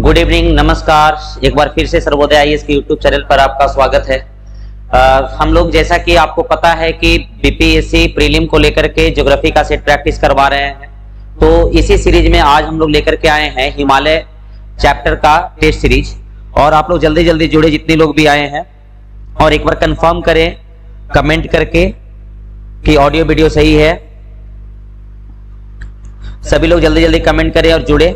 Good evening, नमस्कार। एक बार फिर से सर्वोदय आईएएस के यूट्यूब चैनल पर आपका स्वागत है। हम लोग जैसा कि आपको पता है कि बीपीएससी प्रीलिम को लेकर के ज्योग्राफी का सेट प्रैक्टिस करवा रहे हैं, तो इसी सीरीज में आज हम लोग लेकर के आए हैं हिमालय चैप्टर का टेस्ट सीरीज। और आप लोग जल्दी जल्दी जुड़े जितने लोग भी आए हैं, और एक बार कंफर्म करें कमेंट करके कि ऑडियो वीडियो सही है। सभी लोग जल्दी जल्दी कमेंट करें और जुड़े।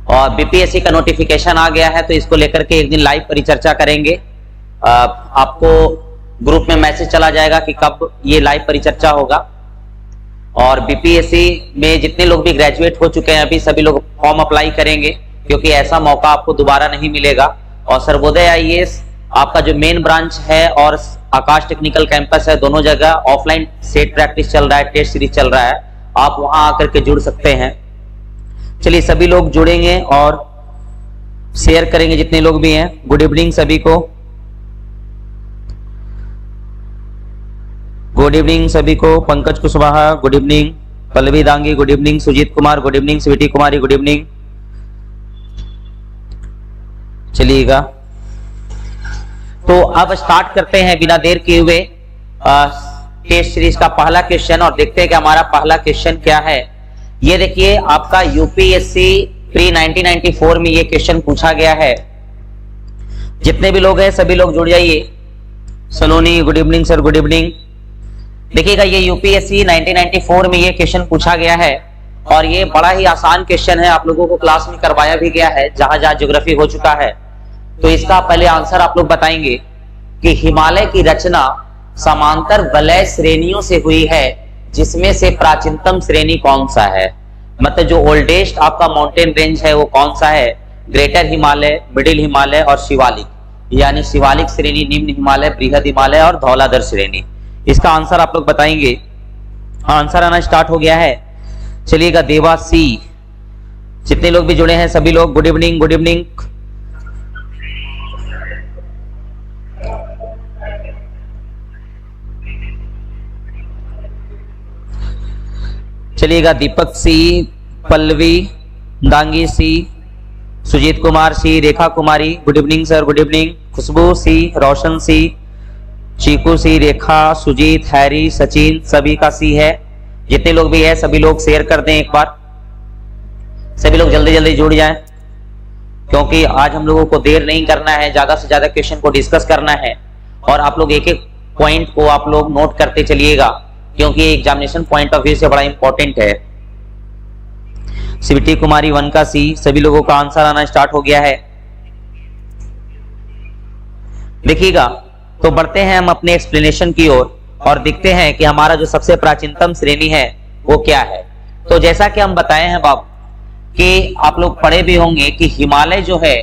और बीपीएससी का नोटिफिकेशन आ गया है, तो इसको लेकर के एक दिन लाइव परिचर्चा करेंगे। आपको ग्रुप में मैसेज चला जाएगा कि कब ये लाइव परिचर्चा होगा। और बीपीएससी में जितने लोग भी ग्रेजुएट हो चुके हैं अभी, सभी लोग फॉर्म अप्लाई करेंगे, क्योंकि ऐसा मौका आपको दोबारा नहीं मिलेगा। और सर्वोदय आईएएस आपका जो मेन ब्रांच है और आकाश टेक्निकल कैंपस है, दोनों जगह ऑफलाइन सेट प्रैक्टिस चल रहा है, टेस्ट सीरीज चल रहा है। आप वहां आकर के जुड़ सकते हैं। चलिए सभी लोग जुड़ेंगे और शेयर करेंगे जितने लोग भी हैं। गुड इवनिंग सभी को, गुड इवनिंग सभी को। Pankaj Kushwaha good evening, Pallavi Dangi good evening, Sujeet Kumar good evening, Sweety Kumari good evening. चलिएगा, तो अब स्टार्ट करते हैं बिना देर किए हुए टेस्ट सीरीज का पहला क्वेश्चन, और देखते हैं कि हमारा पहला क्वेश्चन क्या है। ये देखिए, आपका यूपीएससी प्री 1994 में ये क्वेश्चन पूछा गया है। जितने भी लोग हैं सभी लोग जुड़ जाइए। Saloni good evening sir, good evening. देखिएगा, ये यूपीएससी 1994 में ये क्वेश्चन पूछा गया है, और ये बड़ा ही आसान क्वेश्चन है। आप लोगों को क्लास में करवाया भी गया है जहां जहां ज्योग्राफी हो चुका है। तो इसका पहले आंसर आप लोग बताएंगे कि हिमालय की रचना समांतर वलय श्रेणियों से हुई है, जिसमें से प्राचीनतम श्रेणी कौन सा है। मतलब जो ओल्डेस्ट आपका माउंटेन रेंज है वो कौन सा है। ग्रेटर हिमालय, मिडिल हिमालय और शिवालिक, यानी शिवालिक श्रेणी, निम्न हिमालय, बृहद हिमालय और धौलाधर श्रेणी। इसका आंसर आप लोग बताएंगे। आंसर आना स्टार्ट हो गया है। चलिएगा, देवा सी, जितने लोग भी जुड़े हैं सभी लोग गुड इवनिंग, गुड इवनिंग। चलिएगा, Deepak C, Pallavi Dangi C, Sujeet Kumar C, Rekha Kumari good evening sir, good evening. Khushboo C, Roshan C, Cheeku C, Rekha, Sujeet, Harry, Sachin, सभी का सी है। जितने लोग भी है सभी लोग शेयर कर दें एक बार। सभी लोग जल्दी जल्दी जुड़ जाएं, क्योंकि आज हम लोगों को देर नहीं करना है, ज्यादा से ज्यादा क्वेश्चन को डिस्कस करना है। और आप लोग एक एक पॉइंट को आप लोग नोट करते चलिएगा, क्योंकि एग्जामिनेशन पॉइंट ऑफ व्यू से बड़ा इंपॉर्टेंट है। स्वीटी कुमारी 1 का सी, सभी लोगों का आंसर आना स्टार्ट हो गया है। देखिएगा, तो बढ़ते हैं हम अपने एक्सप्लेनेशन की ओर और देखते हैं कि हमारा जो सबसे प्राचीनतम श्रेणी है वो क्या है। तो जैसा कि हम बताए हैं बाबू कि आप लोग पढ़े भी होंगे कि हिमालय जो है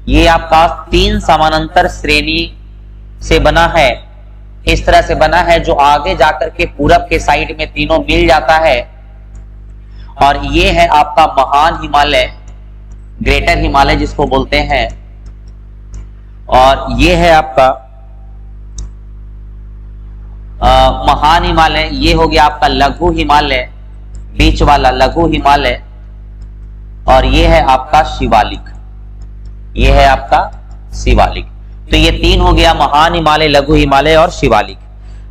ये आपका 3 समानांतर श्रेणी से बना है। इस तरह से बना है, जो आगे जाकर के पूरब के साइड में तीनों मिल जाता है। और ये है आपका महान हिमालय, ग्रेटर हिमालय जिसको बोलते हैं। और ये है आपका महान हिमालय, ये हो गया आपका लघु हिमालय, बीच वाला लघु हिमालय। और ये है आपका शिवालिक, ये है आपका शिवालिक। तो ये 3 हो गया, महान हिमालय, लघु हिमालय और शिवालिक।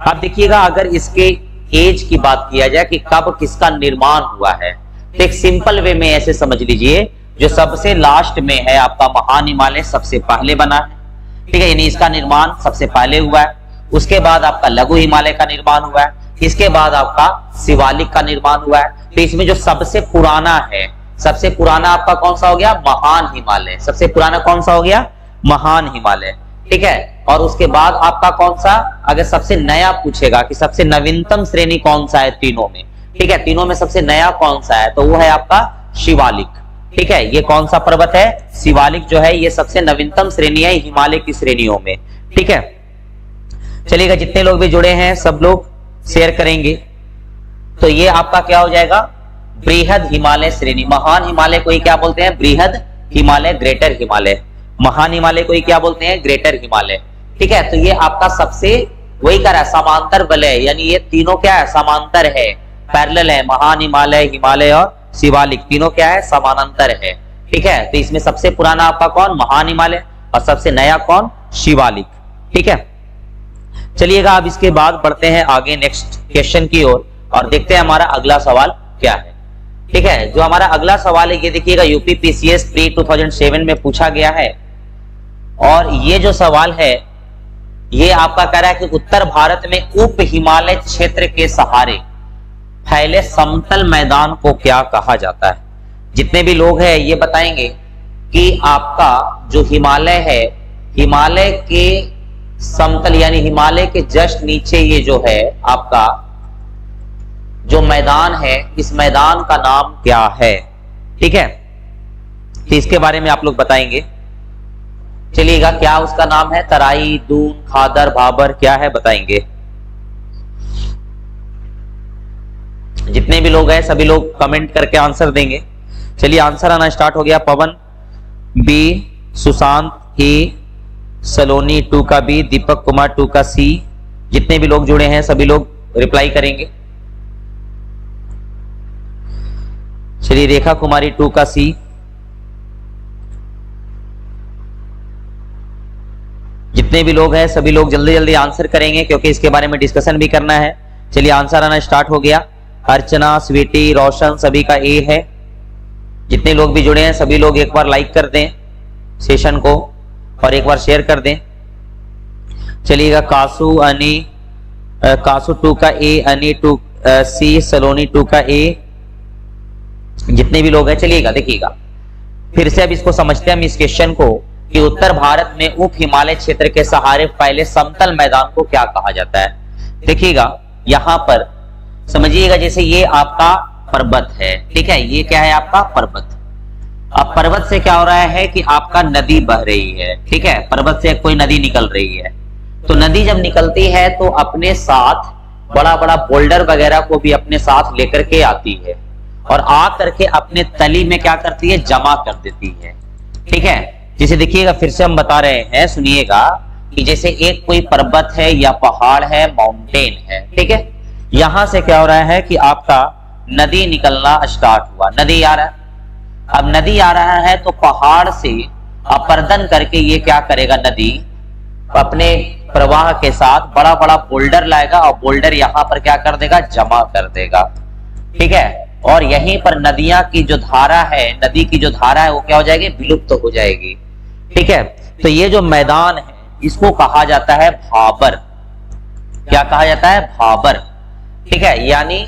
अब देखिएगा, अगर इसके एज की बात किया जाए कि कब किसका निर्माण हुआ है, तो एक सिंपल वे में ऐसे समझ लीजिए, जो सबसे लास्ट में है आपका महान हिमालय सबसे पहले बना है, ठीक है, यानी इसका निर्माण सबसे पहले हुआ है। उसके बाद आपका लघु हिमालय का निर्माण हुआ है, इसके बाद आपका शिवालिक का निर्माण हुआ है। तो इसमें जो सबसे पुराना है, सबसे पुराना आपका कौन सा हो गया, महान हिमालय। सबसे पुराना कौन सा हो गया, महान हिमालय, ठीक है। और उसके बाद आपका कौन सा, अगर सबसे नया पूछेगा कि सबसे नवीनतम श्रेणी कौन सा है तीनों में, ठीक है, तीनों में सबसे नया कौन सा है, तो वो है आपका शिवालिक, ठीक है। ये कौन सा पर्वत है, शिवालिक जो है ये सबसे नवीनतम श्रेणी है हिमालय की श्रेणियों में, ठीक है। चलिएगा, जितने लोग भी जुड़े हैं सब लोग शेयर करेंगे। तो ये आपका क्या हो जाएगा, बृहद हिमालय श्रेणी। महान हिमालय को ही क्या बोलते हैं, बृहद हिमालय, ग्रेटर हिमालय। महान हिमालय को ही क्या बोलते हैं, ग्रेटर हिमालय, ठीक है। तो ये आपका सबसे वही कर रहा है, समांतर वलय, यानी ये तीनों क्या है, समांतर है। पैरेलल है, महान हिमालय, हिमालय और शिवालिक तीनों क्या है, समानांतर है। ठीक है, तो इसमें सबसे पुराना आपका कौन, महान हिमालय, और सबसे नया कौन, शिवालिक। ठीक है, चलिएगा अब इसके बाद बढ़ते हैं आगे नेक्स्ट क्वेश्चन की ओर और देखते हैं हमारा अगला सवाल क्या है। ठीक है, जो हमारा अगला सवाल है ये देखिएगा, यूपी पीसीएस प्री 2007 में पूछा गया है और ये जो सवाल है ये आपका कह रहा है कि उत्तर भारत में उप हिमालय क्षेत्र के सहारे फैले समतल मैदान को क्या कहा जाता है। जितने भी लोग हैं ये बताएंगे कि आपका जो हिमालय है, हिमालय के समतल यानी हिमालय के जस्ट नीचे ये जो है आपका जो मैदान है, इस मैदान का नाम क्या है। ठीक है, तो इसके बारे में आप लोग बताएंगे। चलिएगा, क्या उसका नाम है, तराई, दून, खादर, भाबर, क्या है बताएंगे। जितने भी लोग हैं सभी लोग कमेंट करके आंसर देंगे। चलिए आंसर आना स्टार्ट हो गया। पवन बी, सुशांत ए, सलोनी 2 का बी, दीपक कुमार 2 का सी। जितने भी लोग जुड़े हैं सभी लोग रिप्लाई करेंगे। चलिए रेखा कुमारी 2 का सी। जितने भी लोग हैं सभी लोग जल्दी जल्दी आंसर करेंगे क्योंकि इसके बारे में डिस्कशन भी करना है। चलिए आंसर आना स्टार्ट हो गया। अर्चना, स्वीटी, रोशन सभी का ए है। जितने लोग भी जुड़े हैं सभी लोग एक बार लाइक कर दें सेशन को और एक बार शेयर कर दें। चलिएगा, कासू, अनी, कासू 2 का ए, अनी 2 सी, सलोनी 2 का ए। जितने भी लोग हैं चलिएगा देखिएगा फिर से अब इसको समझते हैं हम इस क्वेश्चन को कि उत्तर भारत में उप हिमालय क्षेत्र के सहारे फैले समतल मैदान को क्या कहा जाता है। देखिएगा यहां पर समझिएगा, जैसे ये आपका पर्वत है, ठीक है, ये क्या है आपका पर्वत। अब पर्वत से क्या हो रहा है कि आपका नदी बह रही है। ठीक है, पर्वत से कोई नदी निकल रही है, तो नदी जब निकलती है तो अपने साथ बड़ा बड़ा बोल्डर वगैरह को भी अपने साथ लेकर के आती है और आ करके अपने तली में क्या करती है, जमा कर देती है। ठीक है, जैसे देखिएगा फिर से हम बता रहे हैं, सुनिएगा कि जैसे एक कोई पर्वत है या पहाड़ है, माउंटेन है, ठीक है, यहां से क्या हो रहा है कि आपका नदी निकलना स्टार्ट हुआ, नदी आ रहा है। अब नदी आ रहा है तो पहाड़ से अपर्दन करके ये क्या करेगा, नदी अपने प्रवाह के साथ बड़ा बड़ा बोल्डर लाएगा और बोल्डर यहां पर क्या कर देगा, जमा कर देगा। ठीक है, और यहीं पर नदियां की जो धारा है, नदी की जो धारा है वो क्या हो जाएगी, विलुप्त हो जाएगी। ठीक है, तो ये जो मैदान है इसको कहा जाता है भाबर। क्या कहा जाता है, भाबर। ठीक है, यानी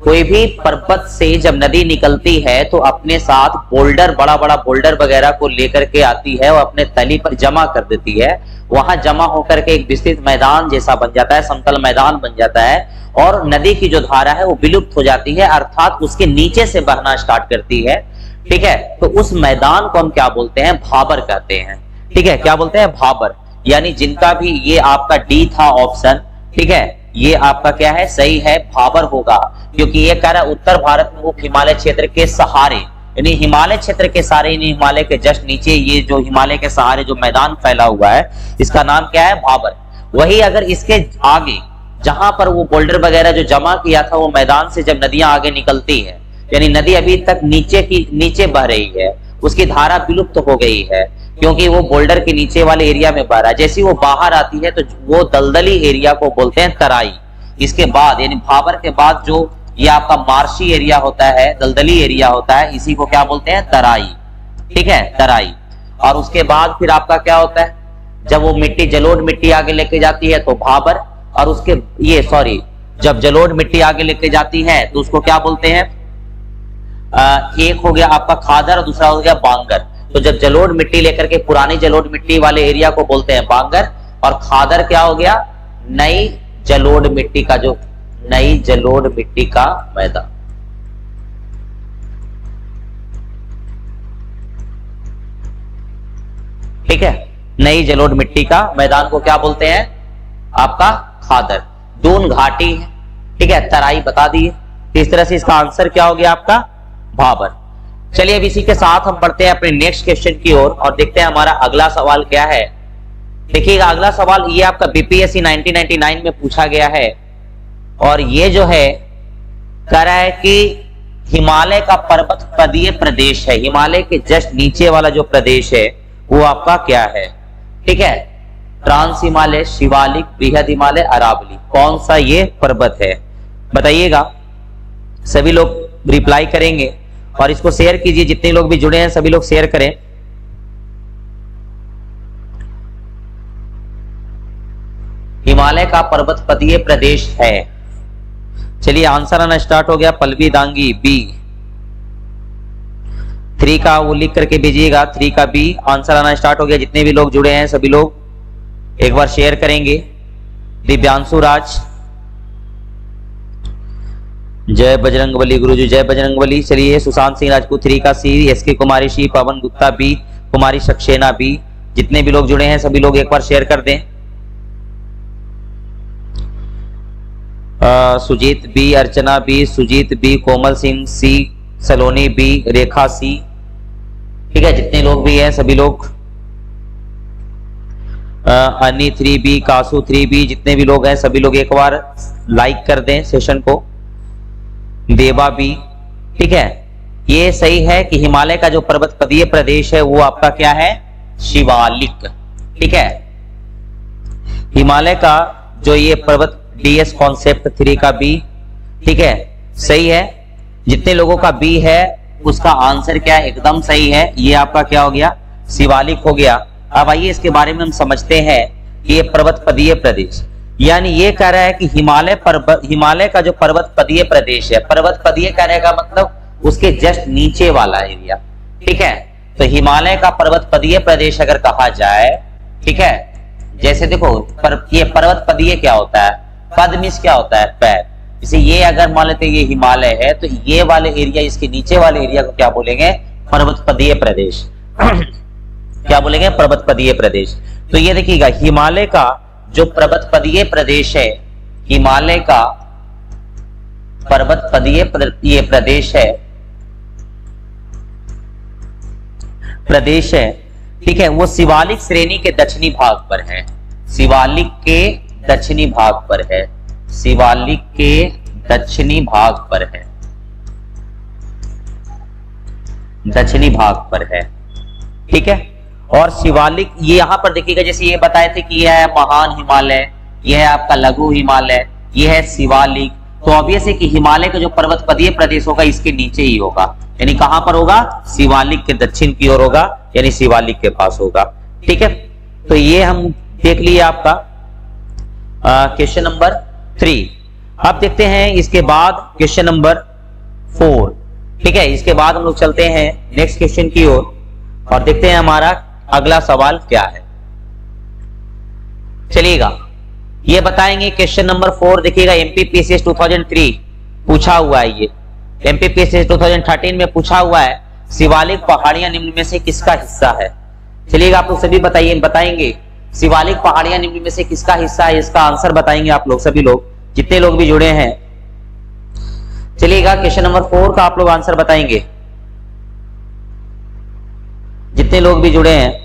कोई भी पर्वत से जब नदी निकलती है तो अपने साथ बोल्डर, बड़ा बड़ा बोल्डर वगैरह को लेकर के आती है और अपने तली पर जमा कर देती है। वहां जमा होकर के एक विस्तृत मैदान जैसा बन जाता है, समतल मैदान बन जाता है और नदी की जो धारा है वो विलुप्त हो जाती है, अर्थात उसके नीचे से बहना स्टार्ट करती है। ठीक है, तो उस मैदान को हम क्या बोलते हैं, भाबर कहते हैं। ठीक है, क्या बोलते हैं, भाबर। यानी जिनका भी ये आपका डी था ऑप्शन, ठीक है, ये आपका क्या है, सही है, भाबर होगा, क्योंकि ये कह रहा है उत्तर भारत में उप हिमालय क्षेत्र के सहारे, यानी हिमालय क्षेत्र के सहारे, हिमालय के जस्ट नीचे ये जो हिमालय के सहारे जो मैदान फैला हुआ है इसका नाम क्या है, भाबर। वही अगर इसके आगे जहां पर वो बोल्डर वगैरह जो जमा किया था वो मैदान से जब नदियां आगे निकलती है, यानी नदी अभी तक नीचे बह रही है, उसकी धारा विलुप्त हो गई है क्योंकि वो बोल्डर के नीचे वाले एरिया में बह रहा है। जैसे वो बाहर आती है तो वो दलदली एरिया को बोलते हैं तराई। इसके बाद यानी भाबर के बाद जो ये आपका मार्शी एरिया होता है, दलदली एरिया होता है, इसी को क्या बोलते हैं, तराई। ठीक है, तराई। और उसके बाद फिर आपका क्या होता है, जब वो मिट्टी, जलोढ़ मिट्टी आगे लेके जाती है तो भाबर, और उसके जब जलोढ़ मिट्टी आगे लेके जाती है तो उसको क्या बोलते हैं, एक हो गया आपका खादर और दूसरा हो गया बांगर। तो जब जलोढ़ मिट्टी लेकर के पुरानी जलोढ़ मिट्टी वाले एरिया को बोलते हैं बांगर, और खादर क्या हो गया, नई जलोढ़ मिट्टी का मैदान। ठीक है, नई जलोढ़ मिट्टी का मैदान को क्या बोलते हैं, आपका खादर। दून घाटी है, ठीक है, तराई बता दिए। इस तरह से इसका आंसर क्या हो गया आपका, भाबर। चलिए अब इसी के साथ हम बढ़ते हैं अपने नेक्स्ट क्वेश्चन की ओर और देखते हैं हमारा अगला सवाल क्या है। देखिएगा अगला सवाल ये आपका बीपीएससी 1999 में पूछा गया है और ये जो है कह रहा है कि हिमालय का पर्वत पदीय प्रदेश है, हिमालय के जस्ट नीचे वाला जो प्रदेश है वो आपका क्या है? ठीक है, ट्रांस हिमालय, शिवालिक, बृहद हिमालय, अरावली, कौन सा ये पर्वत है बताइएगा। सभी लोग रिप्लाई करेंगे और इसको शेयर कीजिए, जितने लोग भी जुड़े हैं सभी लोग शेयर करें। हिमालय का पर्वत पदीय प्रदेश है। चलिए आंसर आना स्टार्ट हो गया। पल्लवी दांगी बी, 3 का वो लिख करके भेजिएगा, 3 का बी आंसर आना स्टार्ट हो गया। जितने भी लोग जुड़े हैं सभी लोग एक बार शेयर करेंगे। दिव्यांशु राज, जय बजरंगबली गुरुजी, जय बजरंगबली। चलिए सुशांत सिंह राजपूत 3 का सी, एसके कुमारी सी, पवन गुप्ता बी, कुमारी सक्सेना बी। जितने भी लोग जुड़े हैं सभी लोग एक बार शेयर कर दें। सुजीत बी, अर्चना बी, सुजीत बी, कोमल सिंह सी, सलोनी बी, रेखा सी। ठीक है, जितने लोग भी हैं सभी लोग, अनी 3 बी, कासू 3 बी, जितने भी लोग हैं सभी लोग एक बार लाइक कर दें सेशन को। देवा बी, ठीक है, ये सही है कि हिमालय का जो पर्वत पदीय प्रदेश है वो आपका क्या है? शिवालिक। ठीक है, हिमालय का जो ये पर्वत DS कॉन्सेप्ट 3 का बी, ठीक है सही है। जितने लोगों का बी है उसका आंसर क्या है? एकदम सही है, ये आपका क्या हो गया? शिवालिक हो गया। अब आइए इसके बारे में हम समझते हैं कि ये पर्वत पदीय प्रदेश, यानी ये कह रहा है कि हिमालय का जो पर्वत पदीय प्रदेश है, पर्वत पदीय कहने का मतलब उसके जस्ट नीचे वाला एरिया। ठीक है, तो हिमालय का पर्वत पदीय प्रदेश अगर कहा जाए, ठीक है, जैसे देखो ये पर्वत पदीय क्या होता है? पद मीन्स क्या होता है? पैर। इसे ये अगर मान लेते ये हिमालय है तो ये वाले एरिया, इसके नीचे वाले एरिया को क्या बोलेंगे? पर्वत पदीय प्रदेश। क्या बोलेंगे? पर्वत पदीय प्रदेश। तो ये देखिएगा, हिमालय का जो पर्वत पदीय प्रदेश है, हिमालय का पर्वत पदीय प्रदेश है, ठीक है, वो शिवालिक श्रेणी के दक्षिणी भाग पर है। शिवालिक के दक्षिणी भाग पर है, शिवालिक के दक्षिणी भाग पर है, दक्षिणी भाग पर है। ठीक है, और शिवालिक ये यहां पर देखिएगा, जैसे ये बताए थे कि यह है महान हिमालय, यह है आपका लघु हिमालय, यह है शिवालिक। तो ऑब्वियस है कि हिमालय का जो पर्वत पदीय प्रदेश होगा इसके नीचे ही होगा, यानी कहां पर होगा? शिवालिक के दक्षिण की ओर होगा, यानी शिवालिक के पास होगा। ठीक है, तो ये हम देख लिए आपका क्वेश्चन नंबर 3। अब देखते हैं इसके बाद क्वेश्चन नंबर 4। ठीक है, इसके बाद हम लोग चलते हैं नेक्स्ट क्वेश्चन की ओर और देखते हैं हमारा अगला सवाल क्या है। चलिएगा, ये बताएंगे क्वेश्चन नंबर 4। देखिएगा, एमपीपीसीएस 2003 पूछा हुआ है, ये एमपीपीसीएस 2013 में पूछा हुआ है, शिवालिक पहाड़ियां निम्न में से किसका हिस्सा है? चलिएगा, आप लोग सभी बताएंगे शिवालिक पहाड़ियां निम्न में से किसका हिस्सा है, इसका आंसर बताएंगे आप लोग सभी लोग, जितने लोग भी जुड़े हैं। चलिएगा, क्वेश्चन नंबर 4 का आप लोग आंसर बताएंगे, जितने लोग भी जुड़े हैं।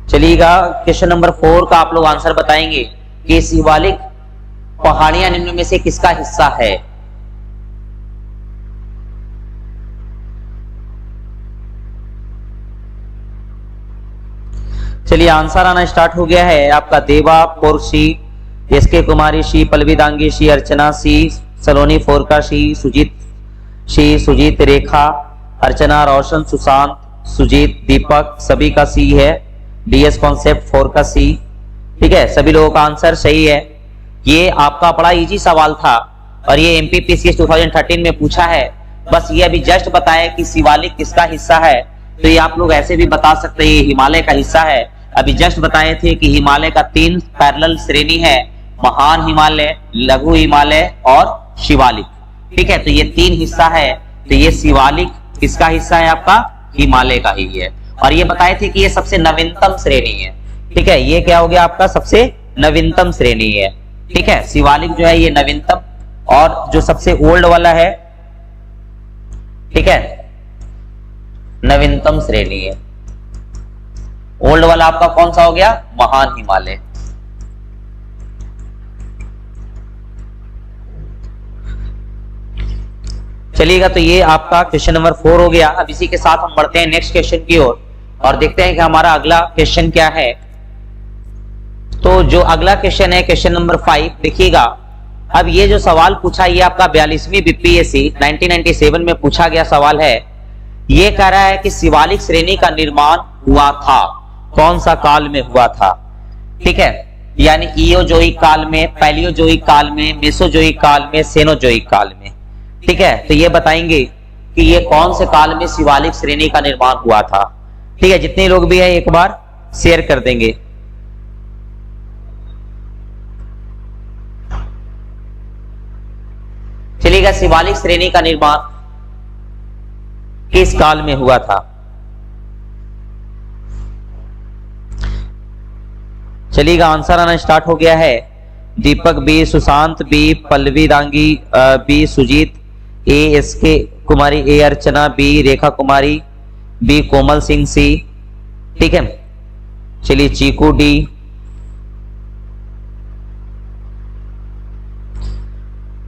चलिएगा, क्वेश्चन नंबर 4 का आप लोग आंसर बताएंगे कि शिवालिक पहाड़ियां निम्न में से किसका हिस्सा है। चलिए, आंसर आना स्टार्ट हो गया है आपका। Deva Porshi, SK Kumari C, Pallavi Dangi C, Archana C, Saloni Phorka C, Sujeet Rekha, Archana, Roshan, Sushant, Sujeet, Deepak, सभी का सी है। DS कॉन्सेप्ट 4 का सी। ठीक है, सभी लोगों का आंसर सही है। ये आपका बड़ा इजी सवाल था और ये एमपीपीसीएस 2013 में पूछा है। बस ये अभी जस्ट बताया कि शिवालिक किसका हिस्सा है, तो ये आप लोग ऐसे भी बता सकते हैं ये हिमालय का हिस्सा है। अभी जस्ट बताए थे कि हिमालय का 3 पैरेलल श्रेणी है, महान हिमालय, लघु हिमालय और शिवालिक। ठीक है, तो ये 3 हिस्सा है, तो ये शिवालिक किसका हिस्सा है? आपका हिमालय का ही है। और ये बताए थे कि ये सबसे नवीनतम श्रेणी है। ठीक है, ये क्या हो गया आपका? सबसे नवीनतम श्रेणी है। ठीक है, शिवालिक जो है ये नवीनतम, और जो सबसे ओल्ड वाला है, ठीक है, नवीनतम श्रेणी है, ओल्ड वाला आपका कौन सा हो गया? महान हिमालय। चलिएगा, तो ये आपका क्वेश्चन नंबर 4 हो गया। अब इसी के साथ हम बढ़ते हैं नेक्स्ट क्वेश्चन की ओर और देखते हैं कि हमारा अगला क्वेश्चन क्या है। तो जो अगला क्वेश्चन है क्वेश्चन नंबर 5, देखिएगा। अब ये जो सवाल पूछा, ये आपका 42वीं बीपीएससी 1997 में पूछा गया सवाल है। ये कह रहा है कि शिवालिक श्रेणी का निर्माण हुआ था, कौन सा काल में हुआ था? ठीक है, यानी इयोजोइक काल में, पैलियोजोइक काल में, मेसोजोइक काल में, सेनोजोइक काल में। ठीक है, तो ये बताएंगे कि ये कौन से काल में शिवालिक श्रेणी का निर्माण हुआ था। ठीक है, जितने लोग भी है एक बार शेयर कर देंगे। चलिएगा, शिवालिक श्रेणी का निर्माण किस काल में हुआ था? चलिएगा, आंसर आना स्टार्ट हो गया है। Deepak B, Sushant B, Pallavi Dangi B, Sujeet A, S K Kumari A, Archana B, Rekha Kumari B, Komal Singh C. ठीक है, चलिए चीकू डी,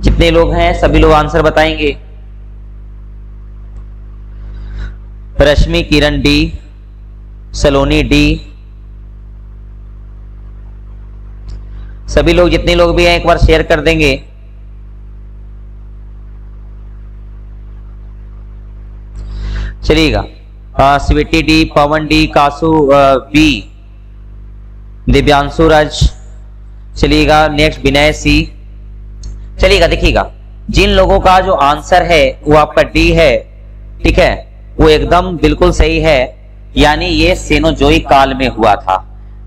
जितने लोग हैं सभी लोग आंसर बताएंगे। रश्मि किरण डी, सलोनी डी, सभी लोग जितने लोग भी हैं एक बार शेयर कर देंगे। चलिएगा, स्वीटी डी, पवन डी, कासू बी, दिव्यांशु राज। चलिएगा, नेक्स्ट विनय सी। चलिएगा, देखिएगा, जिन लोगों का जो आंसर है वो आपका डी है, ठीक है, वो एकदम बिल्कुल सही है, यानी ये सेनोजोइक काल में हुआ था।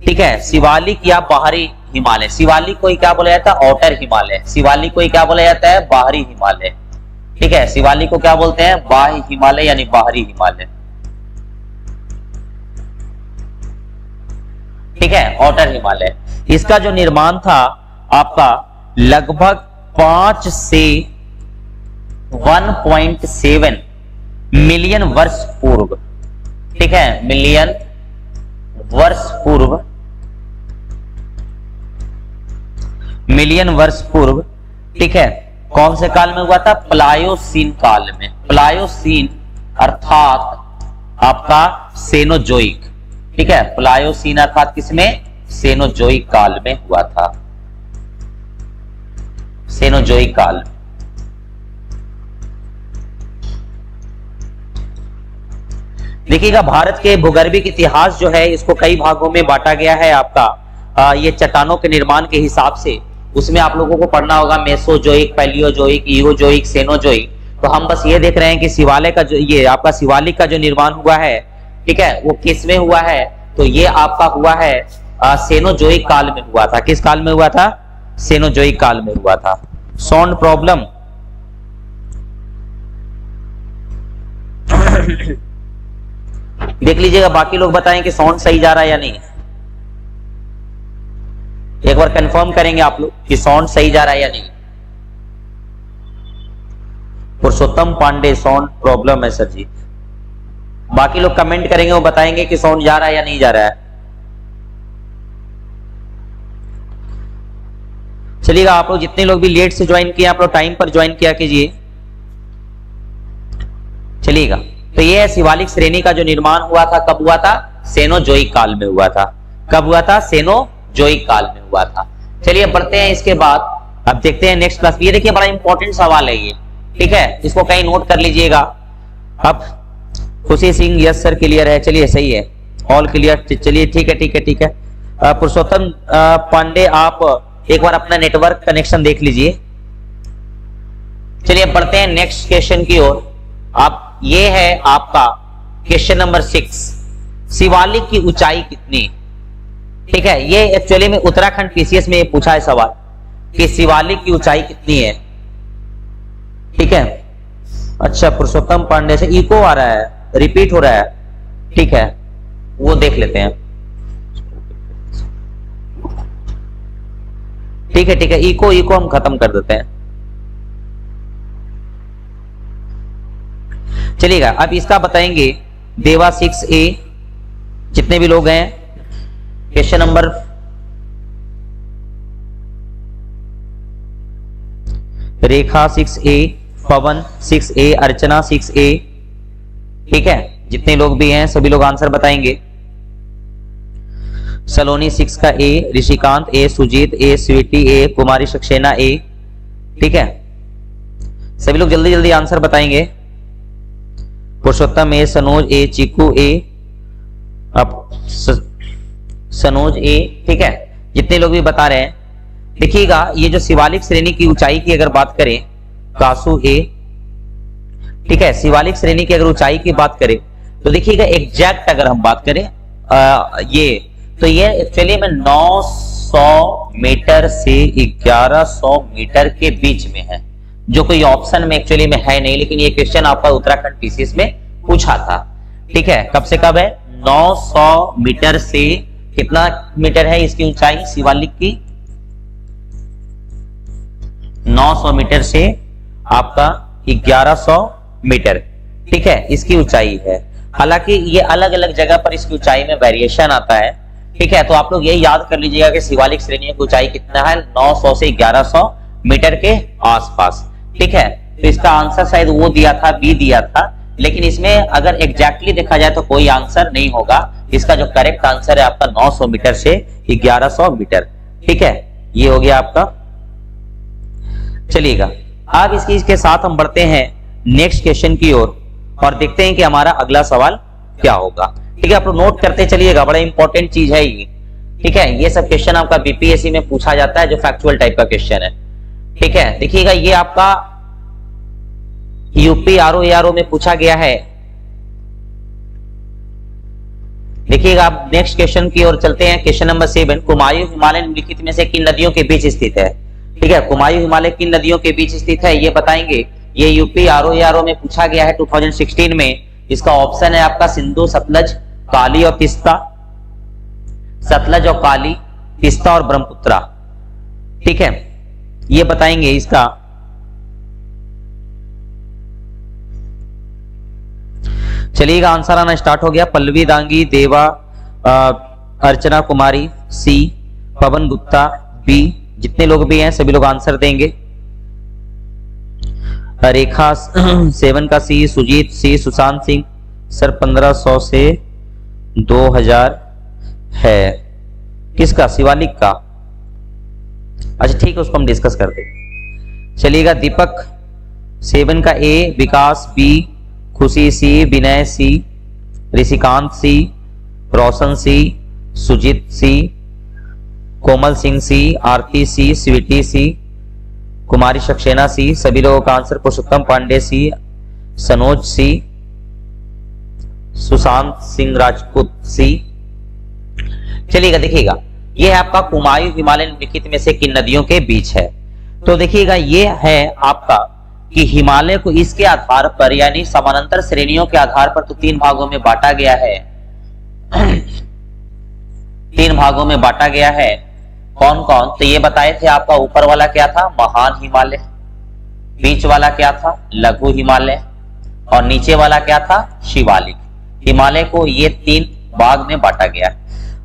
ठीक है, शिवालिक या बाहरी हिमालय, शिवालिक को क्या बोला जाता है? आउटर हिमालय। शिवालिक को क्या बोला जाता है? बाहरी हिमालय। ठीक है, शिवालिक को क्या बोलते हैं? बाह्य हिमालय यानी बाहरी हिमालय। ठीक है, आउटर हिमालय। इसका जो निर्माण था आपका लगभग 5 से 1.7 मिलियन वर्ष पूर्व। ठीक है, मिलियन वर्ष पूर्व, मिलियन वर्ष पूर्व। ठीक है, कौन से काल में हुआ था? प्लायोसीन काल में। प्लायोसीन अर्थात आपका सेनोजोइक। ठीक है, प्लायोसीन अर्थात किसमें? सेनोजोइक काल में हुआ था, सेनोजोइक काल। देखिएगा, भारत के भूगर्भिक इतिहास जो है इसको कई भागों में बांटा गया है आपका। ये चट्टानों के निर्माण के हिसाब से, उसमें आप लोगों को पढ़ना होगा मेसोजोइक, पैलियोजोइक, इयोजोइक, सेनोजोइक। तो हम बस ये देख रहे हैं कि शिवालय का जो, ये आपका शिवालिक का जो निर्माण हुआ है, ठीक है, वो किस में हुआ है? तो ये आपका हुआ है सेनोजोइक काल में हुआ था। किस काल में हुआ था? सेनोजोइक काल में हुआ था। साउंड प्रॉब्लम देख लीजिएगा, बाकी लोग बताएं कि साउंड सही जा रहा है या नहीं। एक बार कंफर्म करेंगे आप लोग कि साउंड सही जा रहा है या नहीं। पुरुषोत्तम पांडे, साउंड प्रॉब्लम है सर जी। बाकी लोग कमेंट करेंगे, वो बताएंगे कि साउंड जा रहा है या नहीं जा रहा है। चलिएगा, आप लोग जितने लोग भी लेट से ज्वाइन किए, आप लोग टाइम पर ज्वाइन किया कीजिए। चलिएगा, तो ये है शिवालिक श्रेणी का जो निर्माण हुआ था, कब हुआ था? सेनोजोइक काल में हुआ था। कब हुआ था? सेनोजोइक काल में हुआ था। चलिए बढ़ते हैं इसके बाद, अब देखते हैं नेक्स्ट क्लास। ये देखिए, बड़ा इंपॉर्टेंट सवाल है ये। ठीक है, इसको कहीं नोट कर लीजिएगा। अब खुशी सिंह, यस सर क्लियर है। चलिए सही है, ऑल क्लियर। चलिए ठीक है, ठीक है, ठीक है। पुरुषोत्तम पांडे, आप एक बार अपना नेटवर्क कनेक्शन देख लीजिए। चलिए बढ़ते हैं नेक्स्ट क्वेश्चन की ओर। आप ये है आपका क्वेश्चन नंबर 6, शिवालिक की ऊंचाई कितनी? ठीक है, ये एक्चुअली में उत्तराखंड पीसीएस में पूछा है सवाल कि शिवालिक की ऊंचाई कितनी है। ठीक है, अच्छा, पुरुषोत्तम पांडे से इको आ रहा है, रिपीट हो रहा है। ठीक है, वो देख लेते हैं। ठीक है, ठीक है, इको हम खत्म कर देते हैं। चलिएगा, अब इसका बताएंगे देवा 6A, जितने भी लोग हैं क्वेश्चन नंबर रेखा 6A, पवन 6A, अर्चना 6A। ठीक है, जितने लोग भी हैं सभी लोग आंसर बताएंगे। सलोनी 6 का A, Rishikant A, Sujit A, Sweety A, Kumari Saxena A। ठीक है, सभी लोग जल्दी जल्दी आंसर बताएंगे। पुरुषोत्तम A, Sanoj A, Chiku A, अब सनोज A। ठीक है, जितने लोग भी बता रहे हैं, देखिएगा ये जो शिवालिक श्रेणी की ऊंचाई की अगर बात करें, कासू A। ठीक है, शिवालिक श्रेणी की अगर ऊंचाई की बात करें तो देखिएगा एग्जैक्ट अगर हम बात करें ये तो ये एक्चुअली में 900 मीटर से 1100 मीटर के बीच में है, जो कोई ऑप्शन में एक्चुअली में है नहीं, लेकिन ये क्वेश्चन आपका उत्तराखंड पीसीएस में पूछा था। ठीक है, कब से कब है? 900 मीटर से कितना मीटर है इसकी ऊंचाई शिवालिक की? 900 मीटर से आपका 1100 मीटर। ठीक है, इसकी ऊंचाई है। हालांकि ये अलग अलग जगह पर इसकी ऊंचाई में वेरिएशन आता है। ठीक है, तो आप लोग ये याद कर लीजिएगा कि शिवालिक श्रेणी की ऊंचाई कितना है, 900 से 1100 मीटर के आसपास। ठीक है, तो इसका आंसर शायद वो दिया था, बी दिया था, लेकिन इसमें अगर एग्जैक्टली देखा जाए तो कोई आंसर नहीं होगा। इसका जो करेक्ट आंसर है आपका 900 मीटर से 1100 मीटर। ठीक है, ये हो गया आपका। चलिएगा अब इसके साथ हम बढ़ते हैं नेक्स्ट क्वेश्चन की ओर और देखते हैं कि हमारा अगला सवाल क्या होगा। ठीक है, आप लोग नोट करते चलिएगा, बड़ा इंपॉर्टेंट चीज है ये। ठीक है, ये सब क्वेश्चन आपका बीपीएससी में पूछा जाता है, जो फैक्चुअल टाइप का क्वेश्चन है। ठीक है, देखिएगा ये आपका यूपी आरओ में पूछा गया है। देखिएगा आप नेक्स्ट क्वेश्चन की ओर चलते हैं। क्वेश्चन नंबर 7, कुमायूं हिमालय निम्नलिखित में से किन नदियों के बीच स्थित है? ठीक है, कुमायूं हिमालय किन नदियों के बीच स्थित है ये बताएंगे। ये यूपी आरओ में पूछा गया है 2016 में। इसका ऑप्शन है आपका सिंधु, सतलज, काली और तीस्ता। सतलज और काली, तीस्ता और ब्रह्मपुत्रा। ठीक है, ये बताएंगे इसका। चलिएगा आंसर आना स्टार्ट हो गया। पल्लवी दांगी, देवा, अर्चना कुमारी सी, पवन गुप्ता बी। जितने लोग भी हैं सभी लोग आंसर देंगे। रेखा 7 का सी, सुजीत सी, सुशांत सिंह सर 1500 से 2000 है। किसका? शिवालिक का। अच्छा ठीक है, उसको हम डिस्कस करते हैं। चलिएगा दीपक 7 का ए, विकास बी, खुशी सी, विनय सी, ऋषिकांत सी, रोशन सी, सुजीत सी, कोमल सिंह सी, आरती सी, स्वीटी सी, कुमारी सक्सेना सी। सभी लोगों का आंसर पुरुषोत्तम पांडे सी, सनोज सी, सुशांत सिंह राजपूत सी। चलिएगा देखिएगा ये है आपका कुमायूं हिमालय निम्नलिखित में से किन नदियों के बीच है। तो देखिएगा ये है आपका कि हिमालय को इसके आधार पर यानी समानांतर श्रेणियों के आधार पर तो 3 भागों में बांटा गया है। 3 भागों में बांटा गया है। कौन कौन? तो ये बताए थे आपका ऊपर वाला क्या था? महान हिमालय। बीच वाला क्या था? लघु हिमालय। और नीचे वाला क्या था? शिवालिक। हिमालय को ये 3 भाग में बांटा गया।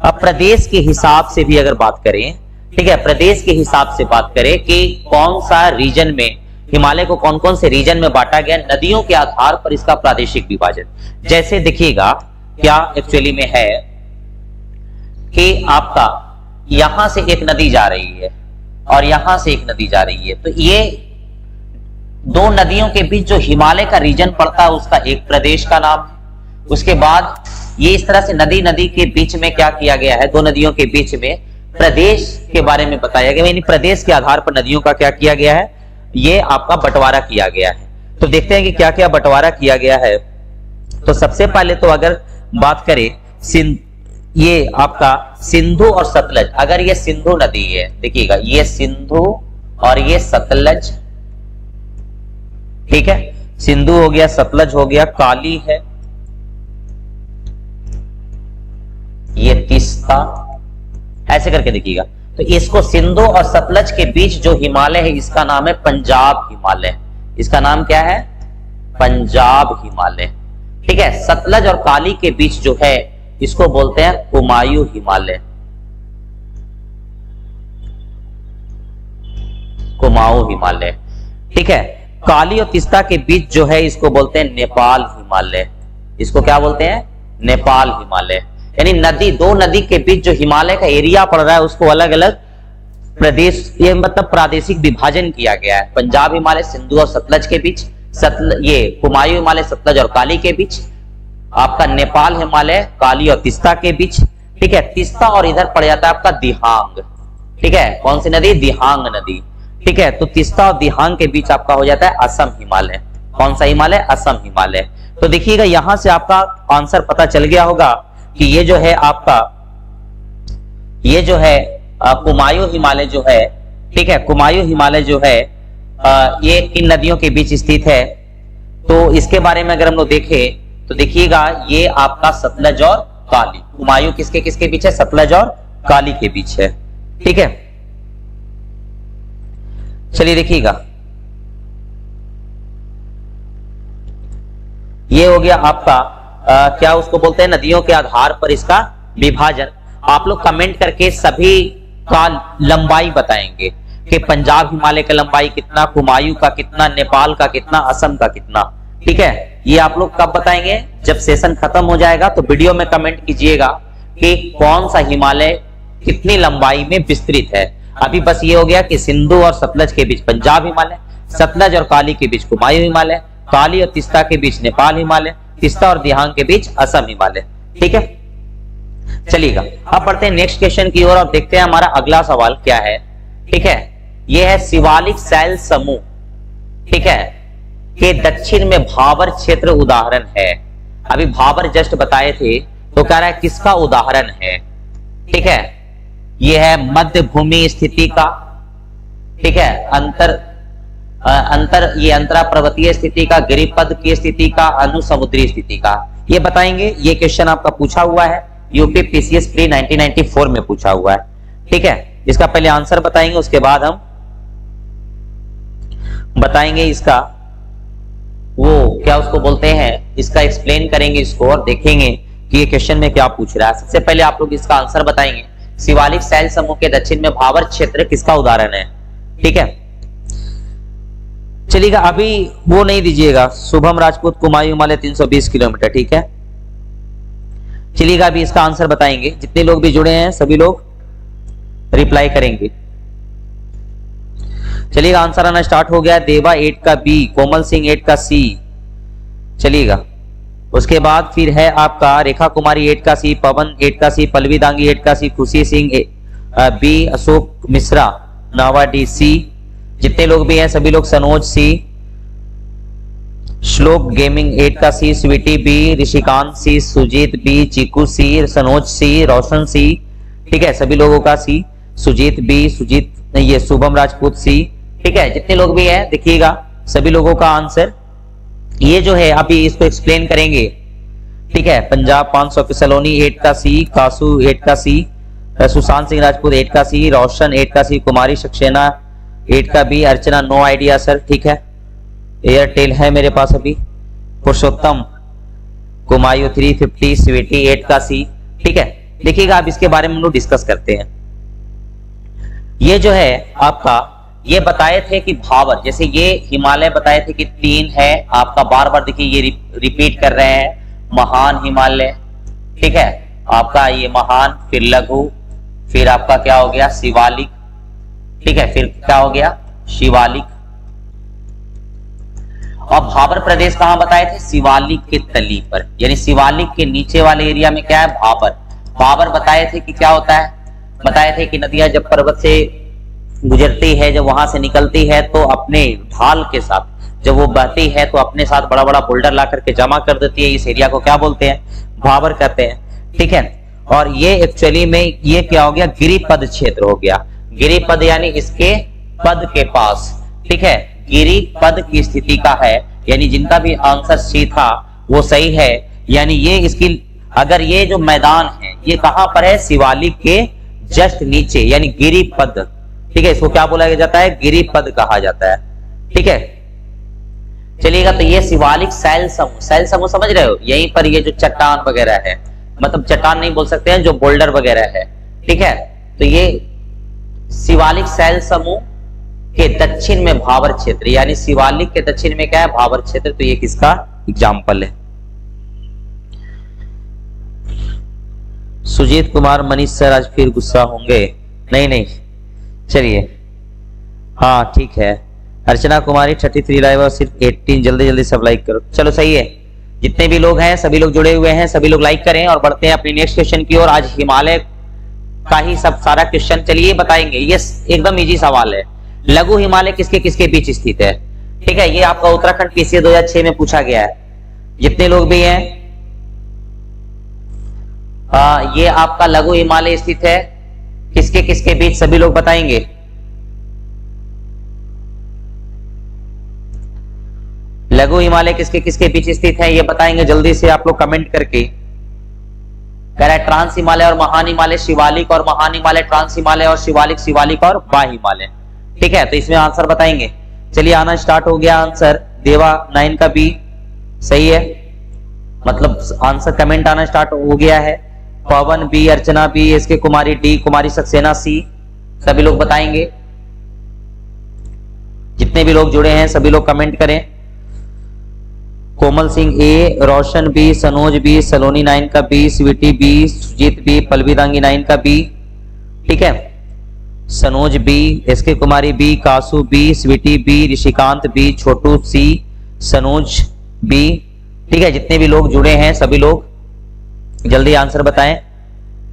अब प्रदेश के हिसाब से भी अगर बात करें, ठीक है, प्रदेश के हिसाब से बात करें कि कौन सा रीजन में हिमालय को कौन कौन से रीजन में बांटा गया नदियों के आधार पर इसका प्रादेशिक विभाजन। जैसे देखिएगा क्या एक्चुअली में है कि आपका यहां से एक नदी जा रही है और यहां से एक नदी जा रही है, तो ये 2 नदियों के बीच जो हिमालय का रीजन पड़ता है उसका एक प्रदेश का नाम है। उसके बाद ये इस तरह से नदी नदी के बीच में क्या किया गया है? 2 नदियों के बीच में प्रदेश के बारे में बताया गया, यानी प्रदेश के आधार पर नदियों का क्या किया गया है? ये आपका बंटवारा किया गया है। तो देखते हैं कि क्या क्या बंटवारा किया गया है। तो सबसे पहले तो अगर बात करें ये आपका सिंधु और सतलज, अगर ये सिंधु नदी है, देखिएगा ये सिंधु और ये सतलज, ठीक है, सिंधु हो गया, सतलज हो गया, काली है, ये तीस्ता, ऐसे करके देखिएगा। तो इसको सिंधु और सतलज के बीच जो हिमालय है इसका नाम है पंजाब हिमालय। इसका नाम क्या है? पंजाब हिमालय। ठीक है, सतलज और काली के बीच जो है इसको बोलते हैं कुमायूं हिमालय। कुमाऊं हिमालय। ठीक है, काली और तीस्ता के बीच जो है इसको बोलते हैं नेपाल हिमालय। इसको क्या बोलते हैं? नेपाल हिमालय। यानी नदी, दो नदी के बीच जो हिमालय का एरिया पड़ रहा है उसको अलग अलग प्रदेश, ये मतलब प्रादेशिक विभाजन किया गया है। पंजाब हिमालय सिंधु और सतलज के बीच, ये कुमायूं हिमालय सतलज और काली के बीच, आपका नेपाल हिमालय काली और तीस्ता के बीच। ठीक है, तीस्ता और इधर पड़ जाता है आपका दिहांग। ठीक है, कौन सी नदी? दिहांग नदी। ठीक है, तो तीस्ता और दिहांग के बीच आपका हो जाता है असम हिमालय। कौन सा हिमालय? असम हिमालय। तो देखिएगा यहां से आपका आंसर पता चल गया होगा कि ये जो है आपका, ये जो है कुमायूं हिमालय जो है, ठीक है, कुमायूं हिमालय जो है ये किन नदियों के बीच स्थित है? तो इसके बारे में अगर हम लोग देखें तो देखिएगा ये आपका सतलज और काली। कुमायूं किसके किसके बीच है? सतलज और काली के बीच है। ठीक है, चलिए देखिएगा, ये हो गया आपका क्या उसको बोलते हैं, नदियों के आधार पर इसका विभाजन। आप लोग कमेंट करके सभी का लंबाई बताएंगे कि पंजाब हिमालय का लंबाई कितना, कुमायूं का कितना, नेपाल का कितना, असम का कितना। ठीक है, ये आप लोग कब बताएंगे? जब सेशन खत्म हो जाएगा तो वीडियो में कमेंट कीजिएगा कि कौन सा हिमालय कितनी लंबाई में विस्तृत है। अभी बस ये हो गया कि सिंधु और सतलज के बीच पंजाब हिमालय, सतलज और काली के बीच कुमायूं हिमालय, काली और तीस्ता के बीच नेपाल हिमालय, तीस्ता और दिहांग के बीच असम हिमालय। ठीक है, चलिएगा अब बढ़ते हैं नेक्स्ट क्वेश्चन की ओर और देखते हैं हमारा अगला सवाल क्या है। ठीक है, यह है शिवालिक शैल समूह, ठीक है, के दक्षिण में भाबर क्षेत्र उदाहरण है। अभी भाबर जस्ट बताए थे तो कह रहा है किसका उदाहरण है? ठीक है, यह है मध्य भूमि स्थिति का, ठीक है, ये अंतरा पर्वतीय स्थिति का, गिरिपद की स्थिति का, अनुसमुद्री स्थिति का, ये बताएंगे। ये क्वेश्चन आपका पूछा हुआ है यूपी पीसीएस प्री 1994 में पूछा हुआ है। ठीक है, इसका पहले आंसर बताएंगे, उसके बाद हम बताएंगे इसका वो क्या उसको बोलते हैं, इसका एक्सप्लेन करेंगे इसको और देखेंगे कि ये क्वेश्चन में क्या पूछ रहा है। सबसे पहले आप लोग इसका आंसर बताएंगे, शिवालिक शैल समूह के दक्षिण में भाबर क्षेत्र किसका उदाहरण है? ठीक है, चलिएगा अभी वो नहीं दीजिएगा, शुभम राजपूत कुमायूं हिमालय 320 किलोमीटर। ठीक है, चलिएगा अभी इसका आंसर बताएंगे। जितने लोग भी जुड़े हैं सभी लोग रिप्लाई करेंगे। चलिएगा आंसर आना स्टार्ट हो गया। देवा 8 का बी, कोमल सिंह 8 का सी। चलिएगा उसके बाद फिर है आपका रेखा कुमारी 8 का सी, पवन 8 का सी, पल्लवी दांगी 8 का सी, खुशी सिंह बी, अशोक मिश्रा नावा डी सी। जितने लोग भी हैं सभी लोग, सनोज सी, श्लोक गेमिंग 8 का सी, स्वीटी बी, ऋषिकांत सी, सुजीत बी, चीकू सी, सनोज सी, रोशन सी। ठीक है, सभी लोगों का सी, सुजीत बी, सुजीत ये शुभम राजपूत सी। ठीक है, जितने लोग भी हैं देखिएगा सभी लोगों का आंसर ये जो है अभी इसको एक्सप्लेन करेंगे। ठीक है, पंजाब 500 की सलोनी 8 का सी, कासू 8 का सी, सुशांत सिंह राजपूत 8 का सी, रोशन 8 का सी, कुमारी सक्सेना 8 का बी, अर्चना नो आइडिया सर। ठीक है, एयरटेल है मेरे पास अभी, पुरुषोत्तम कुमायूं 350, स्वीटी 8 का सी। ठीक है, देखिएगा अब इसके बारे में हम लोग डिस्कस करते हैं। ये जो है आपका ये बताए थे कि भाबर, जैसे ये हिमालय बताए थे कि 3 है आपका, बार बार देखिए ये रिपीट कर रहे हैं, महान हिमालय। ठीक है, आपका ये महान, फिर लघु, फिर आपका क्या हो गया शिवालिक। ठीक है, फिर क्या हो गया शिवालिक। और भाबर प्रदेश कहां बताए थे? शिवालिक के तली पर, यानी शिवालिक के नीचे वाले एरिया में क्या है भाबर। भाबर बताए थे कि क्या होता है, बताए थे कि नदियां जब पर्वत से गुजरती है, जब वहां से निकलती है तो अपने ढाल के साथ जब वो बहती है तो अपने साथ बड़ा बड़ा बोल्डर ला करके जमा कर देती है। इस एरिया को क्या बोलते हैं? भाबर कहते हैं। ठीक है, और ये एक्चुअली में ये क्या हो गया गिरिपद क्षेत्र हो गया। गिरिपद यानी इसके पद के पास। ठीक है, गिरिपद की स्थिति का है, यानी जिनका भी आंसर सी था वो सही है। यानी ये इसकी अगर ये जो मैदान है ये कहां पर है? शिवालिक के जस्ट नीचे, यानी गिरिपद। ठीक है, इसको क्या बोला जाता है? गिरिपद कहा जाता है। ठीक है, चलिएगा तो ये शिवालिक शैल समूह, शैल समूह समझ रहे हो, यहीं पर ये जो चट्टान वगैरह है, मतलब चट्टान नहीं बोल सकते हैं, जो बोल्डर वगैरह है। ठीक है, तो ये शिवालिक शैल समूह के दक्षिण में भावर क्षेत्र, यानी शिवालिक के दक्षिण में क्या है, भावर क्षेत्र। तो ये किसका एग्जाम्पल है। सुजीत कुमार, मनीष सर आज फिर गुस्सा होंगे? नहीं, चलिए, हाँ ठीक है। अर्चना कुमारी 33 लाइव और सिर्फ 18, जल्दी सब लाइक करो। चलो सही है, जितने भी लोग हैं सभी लोग जुड़े हुए हैं, सभी लोग लाइक करें और बढ़ते हैं अपने नेक्स्ट क्वेश्चन की ओर। आज हिमालय का ही सब सारा क्वेश्चन चलिए बताएंगे। ये एकदम इजी सवाल है। लघु हिमालय किसके किसके बीच स्थित है? ठीक है, ये आपका उत्तराखंड पीसीए 2006 में पूछा गया है। जितने लोग भी हैं, ये आपका लघु हिमालय स्थित है किसके किसके बीच, सभी लोग बताएंगे। लघु हिमालय किसके किसके बीच स्थित है ये बताएंगे जल्दी से आप लोग कमेंट करके। कह रहा है ट्रांस हिमालय और महान हिमालय, शिवालिक और महान हिमालय, ट्रांस हिमालय और शिवालिक, शिवालिक और बा हिमालय। ठीक है, तो इसमें आंसर बताएंगे। चलिए आना स्टार्ट हो गया आंसर। देवा 9 का बी सही है, मतलब आंसर कमेंट आना स्टार्ट हो गया है। पवन बी, अर्चना बी, एसके कुमारी डी, कुमारी सक्सेना सी, सभी लोग बताएंगे। जितने भी लोग जुड़े हैं सभी लोग कमेंट करें। Komal Singh A, Roshan B, Sanoj B, Saloni 9 का B, Sweety B, Sujeet B, Pallavi Dangi 9 का बी। ठीक है, Sanoj B, SK Kumari B, Kasu B, Sweety B, Rishikant B, Chhotu C, Sanoj B. ठीक है, जितने भी लोग जुड़े हैं सभी लोग जल्दी आंसर बताएं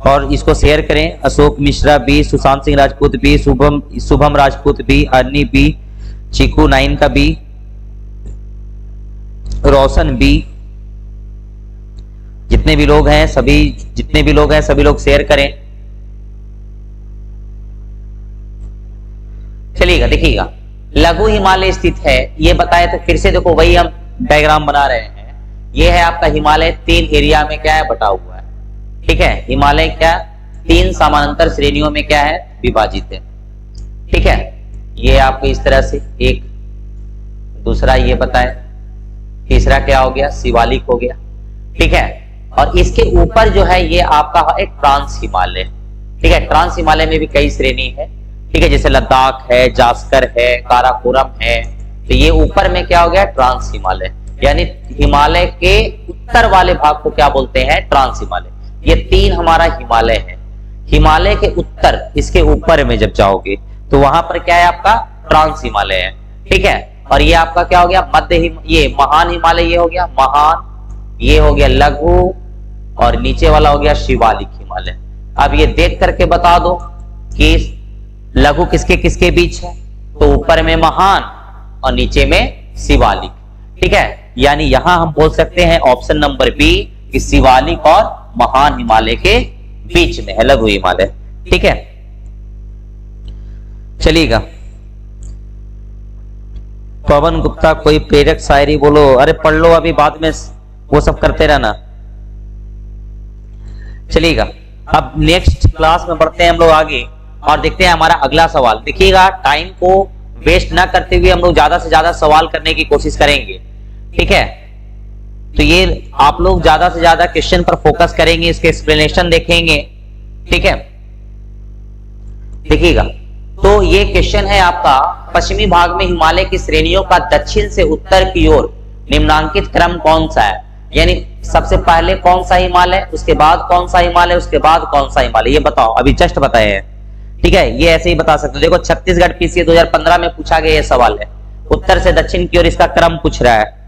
और इसको शेयर करें। Ashok Mishra B, Sushant Singh Rajput B, Shubham Rajput B, Arni B, Cheeku 9 का बी, रोशन बी। जितने भी लोग हैं सभी लोग शेयर करें। चलिएगा, देखिएगा लघु हिमालय स्थित है ये बताए, तो फिर से देखो वही हम डायग्राम बना रहे हैं। ये है आपका हिमालय 3 एरिया में क्या है बटा हुआ है। ठीक है, हिमालय क्या 3 समानांतर श्रेणियों में क्या है विभाजित है। ठीक है, ये आपको इस तरह से एक, दूसरा ये बताए, तीसरा क्या हो गया शिवालिक हो गया। ठीक है, और इसके ऊपर जो है ये आपका एक ट्रांस हिमालय। ठीक है, ट्रांस हिमालय में भी कई श्रेणी है। ठीक है, जैसे लद्दाख है, जास्कर है, काराकोरम है। तो ये ऊपर में क्या हो गया ट्रांस हिमालय, यानी हिमालय के उत्तर वाले भाग को क्या बोलते हैं ट्रांस हिमालय। ये 3 हमारा हिमालय है। हिमालय के उत्तर, इसके ऊपर में जब जाओगे तो वहां पर क्या है आपका ट्रांस हिमालय है। ठीक है, और ये आपका क्या हो गया ये महान हिमालय, ये हो गया महान, ये हो गया लघु, और नीचे वाला हो गया शिवालिक हिमालय। अब ये देख करके बता दो कि लघु किसके किसके बीच है, तो ऊपर में महान और नीचे में शिवालिक। ठीक है, यानी यहां हम बोल सकते हैं ऑप्शन नंबर बी कि शिवालिक और महान हिमालय के बीच में है लघु हिमालय। ठीक है, चलिएगा। पवन गुप्ता कोई प्रेरक शायरी बोलो। अरे पढ़ लो, अभी बाद में वो सब करते रहना। चलिएगा, अब नेक्स्ट क्लास में बढ़ते हैं हम लोग आगे और देखते हैं हमारा अगला सवाल। देखिएगा, टाइम को वेस्ट ना करते हुए हम लोग ज्यादा से ज्यादा सवाल करने की कोशिश करेंगे। ठीक है, तो ये आप लोग ज्यादा से ज्यादा क्वेश्चन पर फोकस करेंगे, इसके एक्सप्लेनेशन देखेंगे। ठीक है, देखिएगा, तो ये क्वेश्चन है आपका पश्चिमी भाग में हिमालय की श्रेणियों का दक्षिण से उत्तर की ओर निम्नांकित क्रम कौन सा है, यानी सबसे पहले कौन सा हिमालय, उसके बाद कौन सा हिमालय, उसके बाद कौन सा हिमालय, ये बताओ। अभी जस्ट बताए हैं। ठीक है, ये ऐसे ही बता सकते हो। देखो छत्तीसगढ़ पीसीए 2015 में पूछा गया ये सवाल है, उत्तर से दक्षिण की ओर इसका क्रम पूछ रहा है।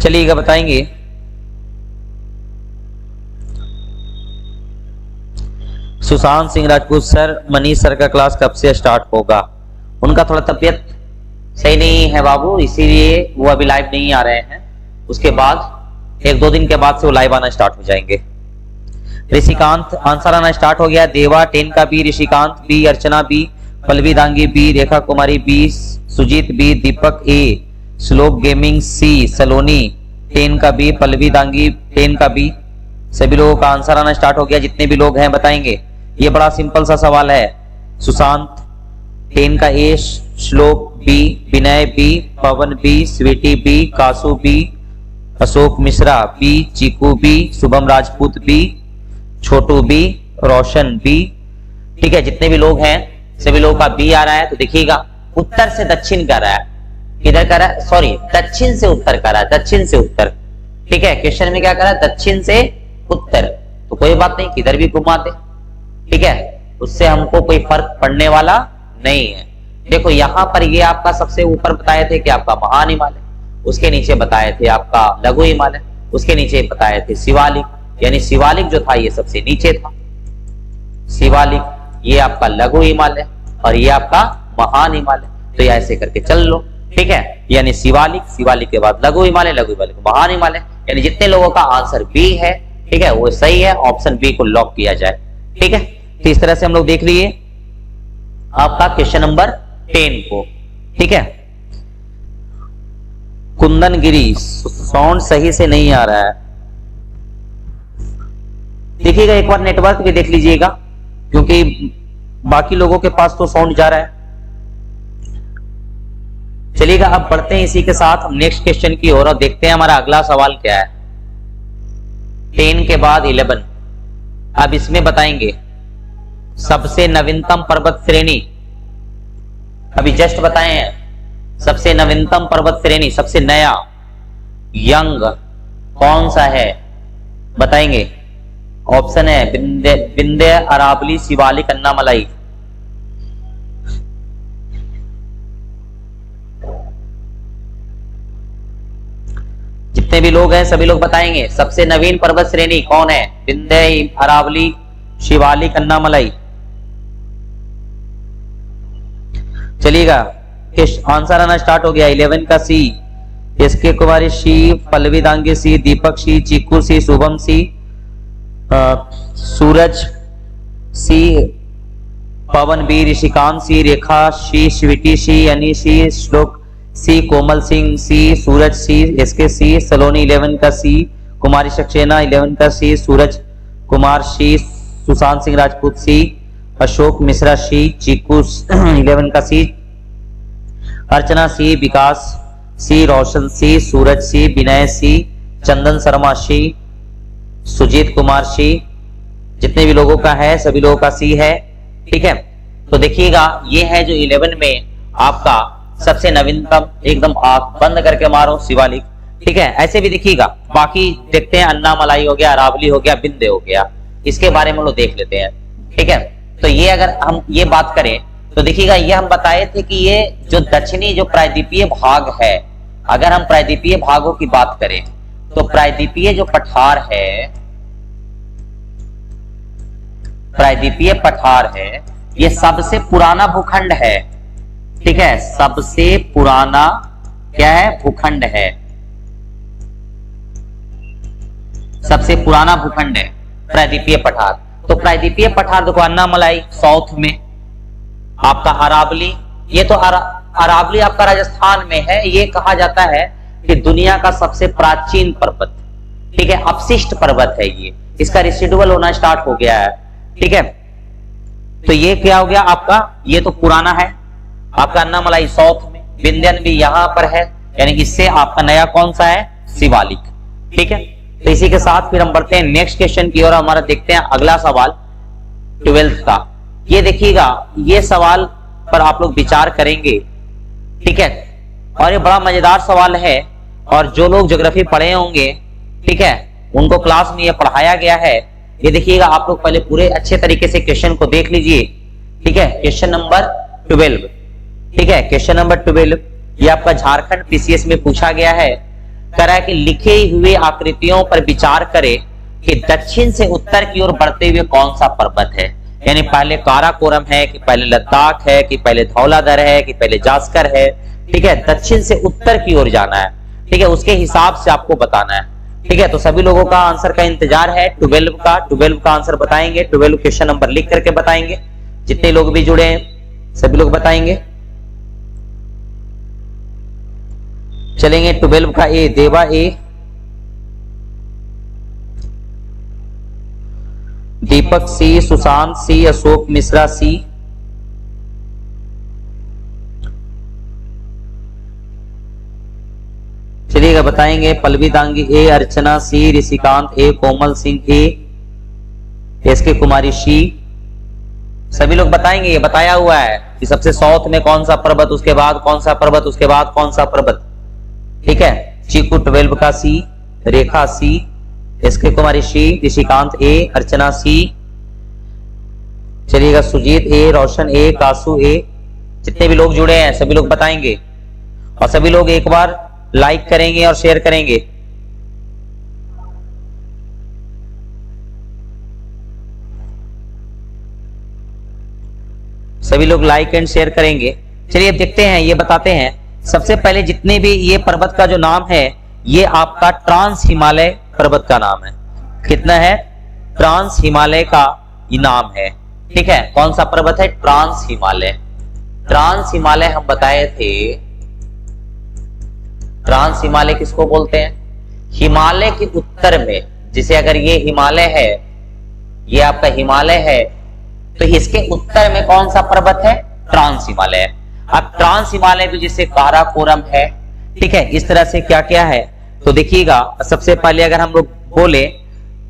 चलिएगा, बताएंगे। सुशांत सिंह राजपूत सर, मनीष सर का क्लास कब से स्टार्ट होगा? उनका थोड़ा तबीयत सही नहीं है बाबू, इसीलिए वो अभी लाइव नहीं आ रहे हैं। उसके बाद 1-2 दिन के बाद से वो लाइव आना स्टार्ट हो जाएंगे। ऋषिकांत आंसर आना स्टार्ट हो गया। देवा 10 का बी, ऋषिकांत बी, अर्चना B, Pallavi Dangi B, Rekha Kumari B, Sujeet B, दीपक ए, श्लोक गेमिंग सी, सलोनी 10 का बी, पल्लवी दांगी 10 का बी। सभी लोगों का आंसर आना स्टार्ट हो गया। जितने भी लोग हैं बताएंगे। ये बड़ा सिंपल सा सवाल है। सुशांत 10 का A, Shlok B, Vinay B, Pawan B, Sweety B, Kasu B, Ashok Mishra B, Cheeku B, Shubham Rajput B, Chhotu B, Roshan B. ठीक है, जितने भी लोग हैं सभी लोगों का बी आ रहा है। तो देखिएगा उत्तर से दक्षिण कर रहा है, किधर कर रहा है, सॉरी दक्षिण से उत्तर कर रहा है, दक्षिण से उत्तर। ठीक है, क्वेश्चन में क्या कर रहा है, दक्षिण से उत्तर। तो कोई बात नहीं, किधर भी घुमा दे, ठीक है, उससे हमको कोई फर्क पड़ने वाला नहीं है। देखो यहां पर ये आपका सबसे ऊपर बताए थे कि आपका महान हिमालय, उसके नीचे बताए थे आपका लघु हिमालय, उसके नीचे बताए थे शिवालिक, यानी शिवालिक जो था ये सबसे नीचे था, शिवालिक, ये आपका लघु हिमालय और ये आपका महान हिमालय। तो ये ऐसे करके चल लो, ठीक है, यानी शिवालिक, शिवालिक के बाद लघु हिमालय, लघु हिमालय के महान हिमालय, यानी जितने लोगों का आंसर बी है, ठीक है, वो सही है, ऑप्शन बी को लॉक किया जाए। ठीक है, तो इस तरह से हम लोग देख लिए आपका क्वेश्चन नंबर 10 को। ठीक है, कुंदनगिरी, साउंड सही से नहीं आ रहा है, देखिएगा एक बार नेटवर्क भी देख लीजिएगा, क्योंकि बाकी लोगों के पास तो साउंड जा रहा है। चलिएगा अब बढ़ते हैं इसी के साथ हम नेक्स्ट क्वेश्चन की ओर और देखते हैं हमारा अगला सवाल क्या है। 10 के बाद 11, अब इसमें बताएंगे सबसे नवीनतम पर्वत श्रेणी, अभी जस्ट बताए हैं, सबसे नवीनतम पर्वत श्रेणी, सबसे नया यंग कौन सा है बताएंगे। ऑप्शन है विंध्य, अरावली, शिवालिक, अन्नामलाई। जितने भी लोग हैं सभी लोग बताएंगे सबसे नवीन पर्वत श्रेणी कौन है, विंध्य, अरावली, शिवालिक, अन्नामलाई। चलिएगा आंसर आना स्टार्ट हो गया। 11 का सी, एसके कुमारी सी, पल्लवी दांगे सी, दीपक सी, चीकू सी, शुभम सी, सूरज सी, पवन बी, ऋषिकांत सी, रेखा सी, स्वीटी सी, अनी सी, श्लोक सी, कोमल सिंह सी, सूरज सी, एसके सी, सलोनी 11 का सी, कुमारी सक्सेना 11 का सी, सूरज कुमार सी, सुशांत सिंह राजपूत सी, अशोक मिश्रा सी, चीकू 11 का सी, अर्चना सी, विकास सी, रोशन सी, सूरज सी, विनय सी, चंदन शर्मा सी, सुजीत कुमार सी। जितने भी लोगों का है सभी लोगों का सी है। ठीक है, तो देखिएगा ये है जो 11 में आपका सबसे नवीनतम, एकदम आंख बंद करके मारो, शिवालिक। ठीक है, ऐसे भी देखिएगा, बाकी देखते हैं अन्नामलाई हो गया, अरावली हो गया, विंध्य हो गया, इसके बारे में हम लोग देख लेते हैं। ठीक है, तो ये अगर हम ये बात करें तो देखिएगा ये हम बताए थे कि ये जो दक्षिणी जो प्रायद्वीपीय भाग है, अगर हम प्रायद्वीपीय भागों की बात करें तो प्रायद्वीपीय जो पठार है, प्रायद्वीपीय पठार है, ये सबसे पुराना भूखंड है। ठीक है, सबसे पुराना क्या है, भूखंड है, सबसे पुराना भूखंड है प्रायद्वीपीय पठार। तो प्रायद्वीपीय पठार देखो, अन्नामलाई साउथ में, आपका अरावली, ये तो अरावली आपका राजस्थान में है। ये कहा जाता है कि दुनिया का सबसे प्राचीन पर्वत, ठीक है, अपशिष्ट पर्वत है ये, इसका रेसिडुअल होना स्टार्ट हो गया है। ठीक है, तो ये क्या हो गया आपका, ये तो पुराना है आपका अन्नामलाई साउथ में, विंध्यन भी यहां पर है, यानी इससे आपका नया कौन सा है, शिवालिक। ठीक है, तो इसी के साथ फिर हम बढ़ते हैं नेक्स्ट क्वेश्चन की ओर। हमारा देखते हैं अगला सवाल 12th का। ये देखिएगा, ये सवाल पर आप लोग विचार करेंगे। ठीक है, और ये बड़ा मजेदार सवाल है, और जो लोग ज्योग्राफी पढ़े होंगे, ठीक है, उनको क्लास में ये पढ़ाया गया है। ये देखिएगा, आप लोग पहले पूरे अच्छे तरीके से क्वेश्चन को देख लीजिए। ठीक है, क्वेश्चन नंबर 12। ठीक है, क्वेश्चन नंबर 12 ये आपका झारखंड पीसीएस में पूछा गया है। कह रहा है कि लिखे हुए आकृतियों पर विचार करें कि दक्षिण से उत्तर की ओर बढ़ते हुए कौन सा पर्वत है, यानी पहले काराकोरम है कि पहले लद्दाख है कि पहले धौलाधर है कि पहले जास्कर है। ठीक है, दक्षिण से उत्तर की ओर जाना है। ठीक है, उसके हिसाब से आपको बताना है। ठीक है, तो सभी लोगों का आंसर का इंतजार है। 12 का आंसर बताएंगे, 12 क्वेश्चन नंबर लिख करके बताएंगे। जितने लोग भी जुड़े हैं सभी लोग बताएंगे। चलेंगे 12 का ए, देवा ए, दीपक सी, सुशांत सी, अशोक मिश्रा सी, चलिए चलिएगा बताएंगे। पल्लवी दांगी ए, अर्चना सी, ऋषिकांत ए, कोमल सिंह ए, एसके कुमारी सी। सभी लोग बताएंगे। ये बताया हुआ है कि सबसे साउथ में कौन सा पर्वत, उसके बाद कौन सा पर्वत, उसके बाद कौन सा पर्वत। ठीक है। चीकू 12 का सी, रेखा सी, एसके कुमारी सी, ऋषिकांत ए, अर्चना सी। चलिएगा सुजीत ए, रोशन ए, कासू ए। जितने भी लोग जुड़े हैं सभी लोग बताएंगे और सभी लोग एक बार लाइक करेंगे और शेयर करेंगे। सभी लोग लाइक एंड शेयर करेंगे। चलिए अब देखते हैं, ये बताते हैं। सबसे पहले जितने भी ये पर्वत का जो नाम है, ये आपका ट्रांस हिमालय पर्वत का नाम है। कितना है? ट्रांस हिमालय का ये नाम है। ठीक है। कौन सा पर्वत है? ट्रांस हिमालय। ट्रांस हिमालय हम बताए थे। ट्रांस हिमालय किसको बोलते हैं? हिमालय के उत्तर में, जिसे अगर ये हिमालय है, ये आपका हिमालय है, तो इसके उत्तर में कौन सा पर्वत है? ट्रांस हिमालय। अब ट्रांस हिमालय भी जिसे काराकोरम है। ठीक है। इस तरह से क्या क्या है तो देखिएगा। सबसे पहले अगर हम लोग बोले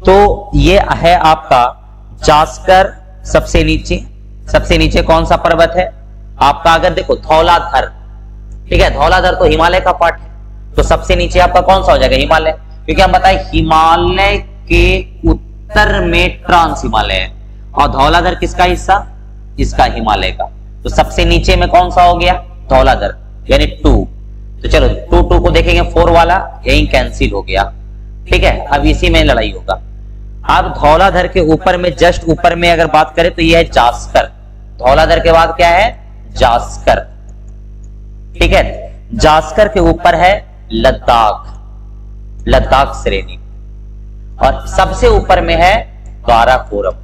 तो ये है आपका जास्कर। सबसे नीचे कौन सा पर्वत है आपका? अगर देखो धौलाधर। ठीक है। धौलाधर तो हिमालय का पार्ट है, तो सबसे नीचे आपका कौन सा हो जाएगा? हिमालय। क्योंकि हम बताए हिमालय के उत्तर में ट्रांस हिमालय है और धौलाधर किसका हिस्सा? इसका हिमालय का। तो सबसे नीचे में कौन सा हो गया? धौलाधर, यानी 2। तो चलो 2 को देखेंगे। 4 वाला यही कैंसिल हो गया। ठीक है। अब इसी में लड़ाई होगा। अब धौलाधर के ऊपर में, जस्ट ऊपर में अगर बात करें तो यह है जास्कर। धौलाधर के बाद क्या है? जास्कर। ठीक है। जास्कर के ऊपर है लद्दाख, लद्दाख श्रेणी। और सबसे ऊपर में है काराकोरम।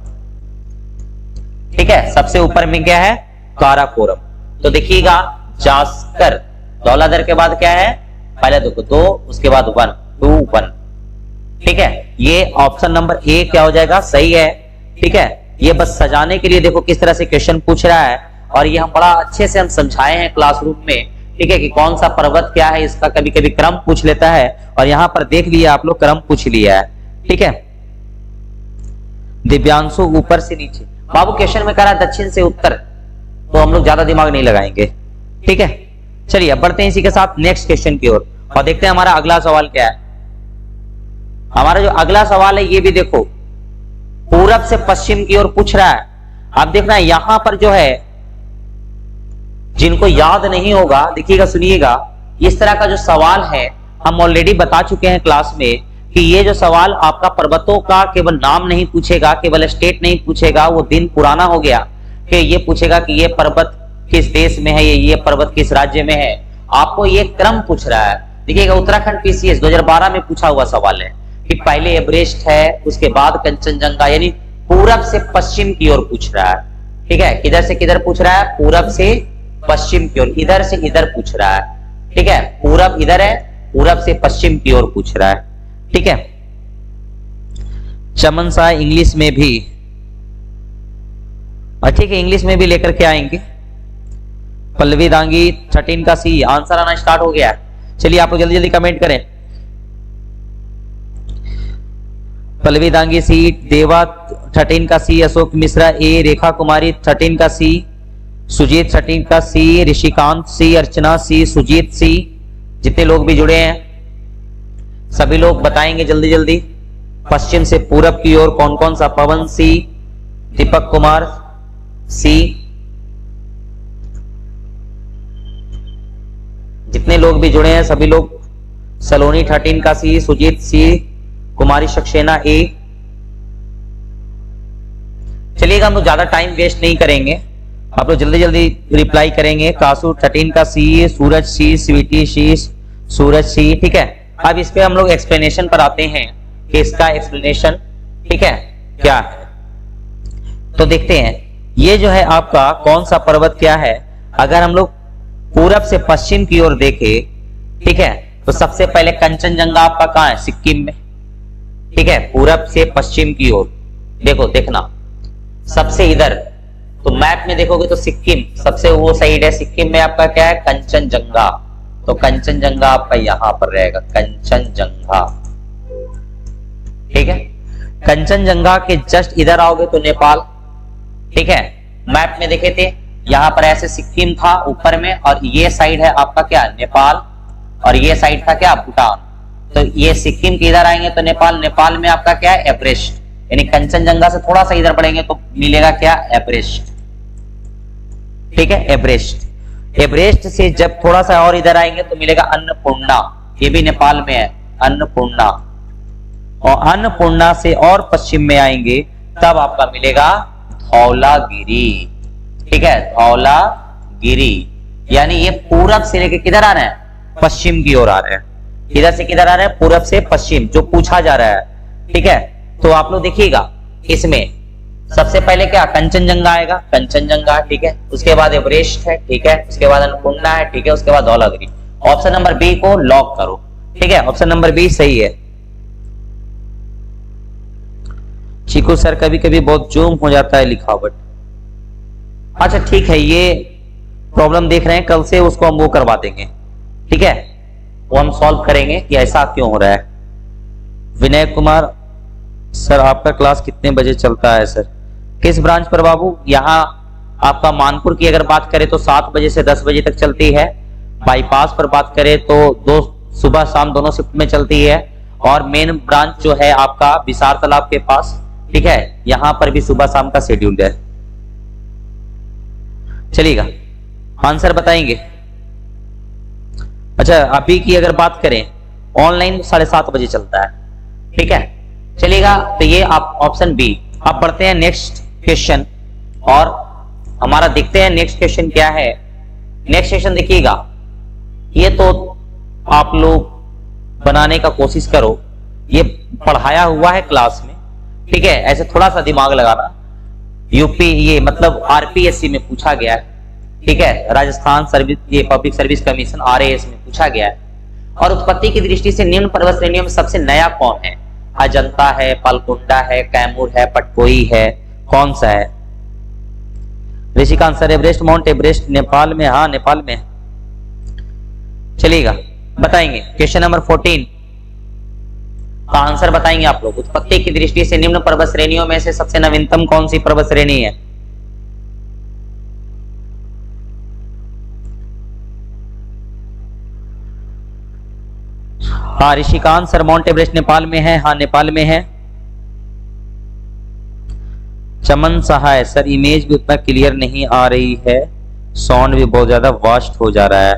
ठीक है। सबसे ऊपर में क्या है? काराकोरम। तो देखिएगा जास्कर, धौलाधर के बाद क्या है? पहले देखो 2, उसके बाद 1, 2, 1। ठीक है। ये ऑप्शन नंबर ए क्या हो जाएगा? सही है। ठीक है। ये बस सजाने के लिए देखो किस तरह से क्वेश्चन पूछ रहा है, और ये हम बड़ा अच्छे से हम समझाए हैं क्लासरूम में। ठीक है। कि कौन सा पर्वत क्या है, इसका कभी कभी क्रम पूछ लेता है, और यहां पर देख लिया आप लोग, क्रम पूछ लिया है। ठीक है। दिव्यांशु ऊपर से नीचे। बाबू क्वेश्चन में कह रहा है दक्षिण से उत्तर, तो हम लोग ज्यादा दिमाग नहीं लगाएंगे। ठीक है। चलिए अब बढ़ते हैं इसी के साथ नेक्स्ट क्वेश्चन की ओर और देखते हैं हमारा अगला सवाल क्या है। हमारा जो अगला सवाल है ये भी देखो, पूरब से पश्चिम की ओर पूछ रहा है। आप देखना यहां पर जो है, जिनको याद नहीं होगा देखिएगा, सुनिएगा। इस तरह का जो सवाल है हम ऑलरेडी बता चुके हैं क्लास में कि ये जो सवाल आपका पर्वतों का केवल नाम नहीं पूछेगा, केवल स्टेट नहीं पूछेगा, वो दिन पुराना हो गया कि ये पूछेगा कि ये पर्वत किस देश में है, ये पर्वत किस राज्य में है। आपको ये क्रम पूछ रहा है। देखिएगा उत्तराखंड पीसीएस 2012 में पूछा हुआ सवाल है कि पहले एवरेस्ट है, उसके बाद कंचनजंगा, यानी पूरब से पश्चिम की ओर पूछ रहा है। ठीक है। किधर से किधर पूछ रहा है? पूरब से पश्चिम की ओर, इधर से इधर पूछ रहा है। ठीक है। पूरब इधर है, पूरब से पश्चिम की ओर पूछ रहा है। ठीक है। चमन शाह इंग्लिश में भी, ठीक है, इंग्लिश में भी लेकर के आएंगे। पल्लवी दांगी 13 का सी, आंसर आना स्टार्ट हो गया। चलिए आप लोग जल्दी जल्दी कमेंट करें। पल्लवी दांगी सी, देवा 13 का सी, अशोक मिश्रा ए, रेखा कुमारी 13 का सी, सुजीत 13 का सी, ऋषिकांत सी, अर्चना सी, सुजीत सी। जितने लोग भी जुड़े हैं सभी लोग बताएंगे जल्दी जल्दी। पश्चिम से पूरब की ओर कौन कौन सा? पवन सी, दीपक कुमार सी। जितने लोग भी जुड़े हैं सभी लोग। सलोनी 13 का सी, सुजीत सी, कुमारी सक्सेना ए। चलिएगा हम लोग ज्यादा टाइम वेस्ट नहीं करेंगे, आप लोग जल्दी जल्दी रिप्लाई करेंगे। कासू 13 का सी, सूरज सी, स्वीटी सी, सूरज सी। ठीक है। अब इस पे हम लोग एक्सप्लेनेशन पर आते हैं कि इसका एक्सप्लेनेशन ठीक है क्या है। तो देखते हैं ये जो है आपका कौन सा पर्वत क्या है। अगर हम लोग पूरब से पश्चिम की ओर देखें, ठीक है, तो सबसे पहले कंचनजंगा आपका कहां है? सिक्किम में। ठीक है। पूरब से पश्चिम की ओर देखो, देखना सबसे इधर, तो मैप में देखोगे तो सिक्किम सबसे वो साइड है। सिक्किम में आपका क्या है? कंचनजंगा। तो कंचनजंगा आपका यहां पर रहेगा, कंचनजंगा। ठीक है, कंचनजंगा के जस्ट इधर आओगे तो नेपाल। ठीक है, मैप में देखे थे यहां पर ऐसे सिक्किम था ऊपर में, और ये साइड है आपका क्या, नेपाल, और ये साइड था क्या, भूटान। तो ये सिक्किम के इधर आएंगे तो नेपाल, नेपाल में आपका क्या है, एवरेस्ट, यानी कंचनजंगा से थोड़ा सा इधर बढ़ेंगे तो मिलेगा क्या, एवरेस्ट। ठीक है, एवरेस्ट। एवरेस्ट से जब थोड़ा सा और इधर आएंगे तो मिलेगा अन्नपूर्णा, ये भी नेपाल में है, अन्नपूर्णा। और अन्नपूर्णा से और पश्चिम में आएंगे तब आपका मिलेगा धौलागिरी। ठीक है, धौलागिरी, यानी ये पूरब से लेके किधर आ रहे हैं, पश्चिम की ओर आ रहे हैं। इधर से किधर आ रहे हैं, पूरब से पश्चिम, जो पूछा जा रहा है। ठीक है, तो आप लोग देखिएगा इसमें सबसे पहले क्या, कंचनजंगा आएगा, कंचनजंगा। ठीक है, उसके बाद एवरेस्ट है। ठीक है, उसके बाद अन्नपूर्णा है। ठीक है, उसके बाद धौलागिरी। ऑप्शन नंबर बी को लॉक करो। ठीक है, ऑप्शन नंबर बी सही है। चीकू सर कभी कभी बहुत जूम हो जाता है लिखावट। अच्छा ठीक है, ये प्रॉब्लम देख रहे हैं, कल से उसको हम वो करवा देंगे। ठीक है, वो हम सॉल्व करेंगे कि ऐसा क्यों हो रहा है। विनय कुमार सर आपका क्लास कितने बजे चलता है सर, किस ब्रांच पर बाबू? यहाँ आपका मानपुर की अगर बात करें तो 7 बजे से 10 बजे तक चलती है। बाईपास पर बात करें तो दो सुबह शाम दोनों शिफ्ट में चलती है। और मेन ब्रांच जो है आपका विसार तालाब के पास, ठीक है, यहां पर भी सुबह शाम का शेड्यूल है। चलिएगा, आंसर बताएंगे। अच्छा, अभी की अगर बात करें ऑनलाइन 7:30 बजे चलता है। ठीक है, चलिएगा, तो ये आप ऑप्शन बी। अब बढ़ते हैं नेक्स्ट क्वेश्चन, और हमारा देखते हैं नेक्स्ट क्वेश्चन क्या है। नेक्स्ट क्वेश्चन देखिएगा, ये तो आप लोग बनाने का कोशिश करो, ये पढ़ाया हुआ है क्लास में। ठीक है, ऐसे थोड़ा सा दिमाग लगाना। यूपी, ये मतलब आरपीएससी में पूछा गया है। ठीक है, राजस्थान सर्विस, ये पब्लिक सर्विस कमीशन आरएएस में पूछा गया है। और उत्पत्ति की दृष्टि से निम्न पर्वत श्रेणियों में सबसे नया कौन है? अजंता है, पालकुंडा है, कैमूर है, पटकोई है, कौन सा है? Rishikant sir Everest, mount Everest Nepal में। हाँ, नेपाल में। चलिएगा, बताएंगे क्वेश्चन नंबर 14 का आंसर बताएंगे आप लोग। उत्पत्ति की दृष्टि से निम्न पर्वत श्रेणियों में से सबसे नवीनतम कौन सी पर्वत श्रेणी है? हाँ, Rishikant sir mount Everest Nepal में है। हाँ, नेपाल में है। चमन सहाय सर इमेज भी उतना क्लियर नहीं आ रही है, साउंड भी बहुत ज्यादा वास्ट हो जा रहा है।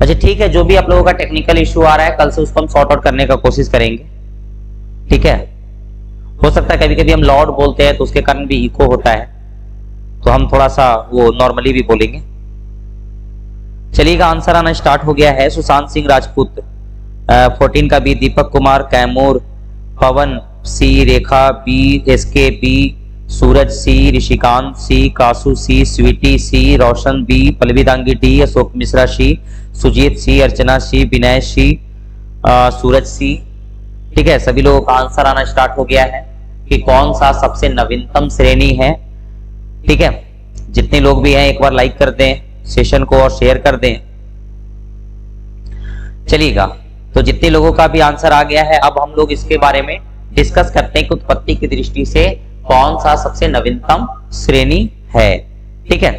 अच्छा ठीक है, जो भी आप लोगों का टेक्निकल इश्यू आ रहा है कल से उसको हम सॉर्ट आउट करने का कोशिश करेंगे। ठीक है, हो सकता है कभी कभी हम लाउड बोलते हैं तो उसके कारण भी इको होता है, तो हम थोड़ा सा वो नॉर्मली भी बोलेंगे। चलिएगा, आंसर आना स्टार्ट हो गया है। सुशांत सिंह राजपूत 14 का बी, दीपक कुमार कैमूर, पवन सी, रेखा बी, एसके बी, सूरज सी, ऋषिकांत सी, कासू सी, स्वीटी सी, रोशन बी, पल्लवी दांगी डी, अशोक मिश्रा सी, सुजीत सी, अर्चना सी, विनय सी, सूरज सी। ठीक है, सभी लोगों का आंसर आना स्टार्ट हो गया है कि कौन सा सबसे नवीनतम श्रेणी है। ठीक है, जितने लोग भी हैं एक बार लाइक कर दें सेशन को और शेयर कर दें। चलिएगा, तो जितने लोगों का भी आंसर आ गया है, अब हम लोग इसके बारे में डिस्कस करते हैं कि उत्पत्ति की दृष्टि से कौन सा सबसे नवीनतम श्रेणी है। ठीक है,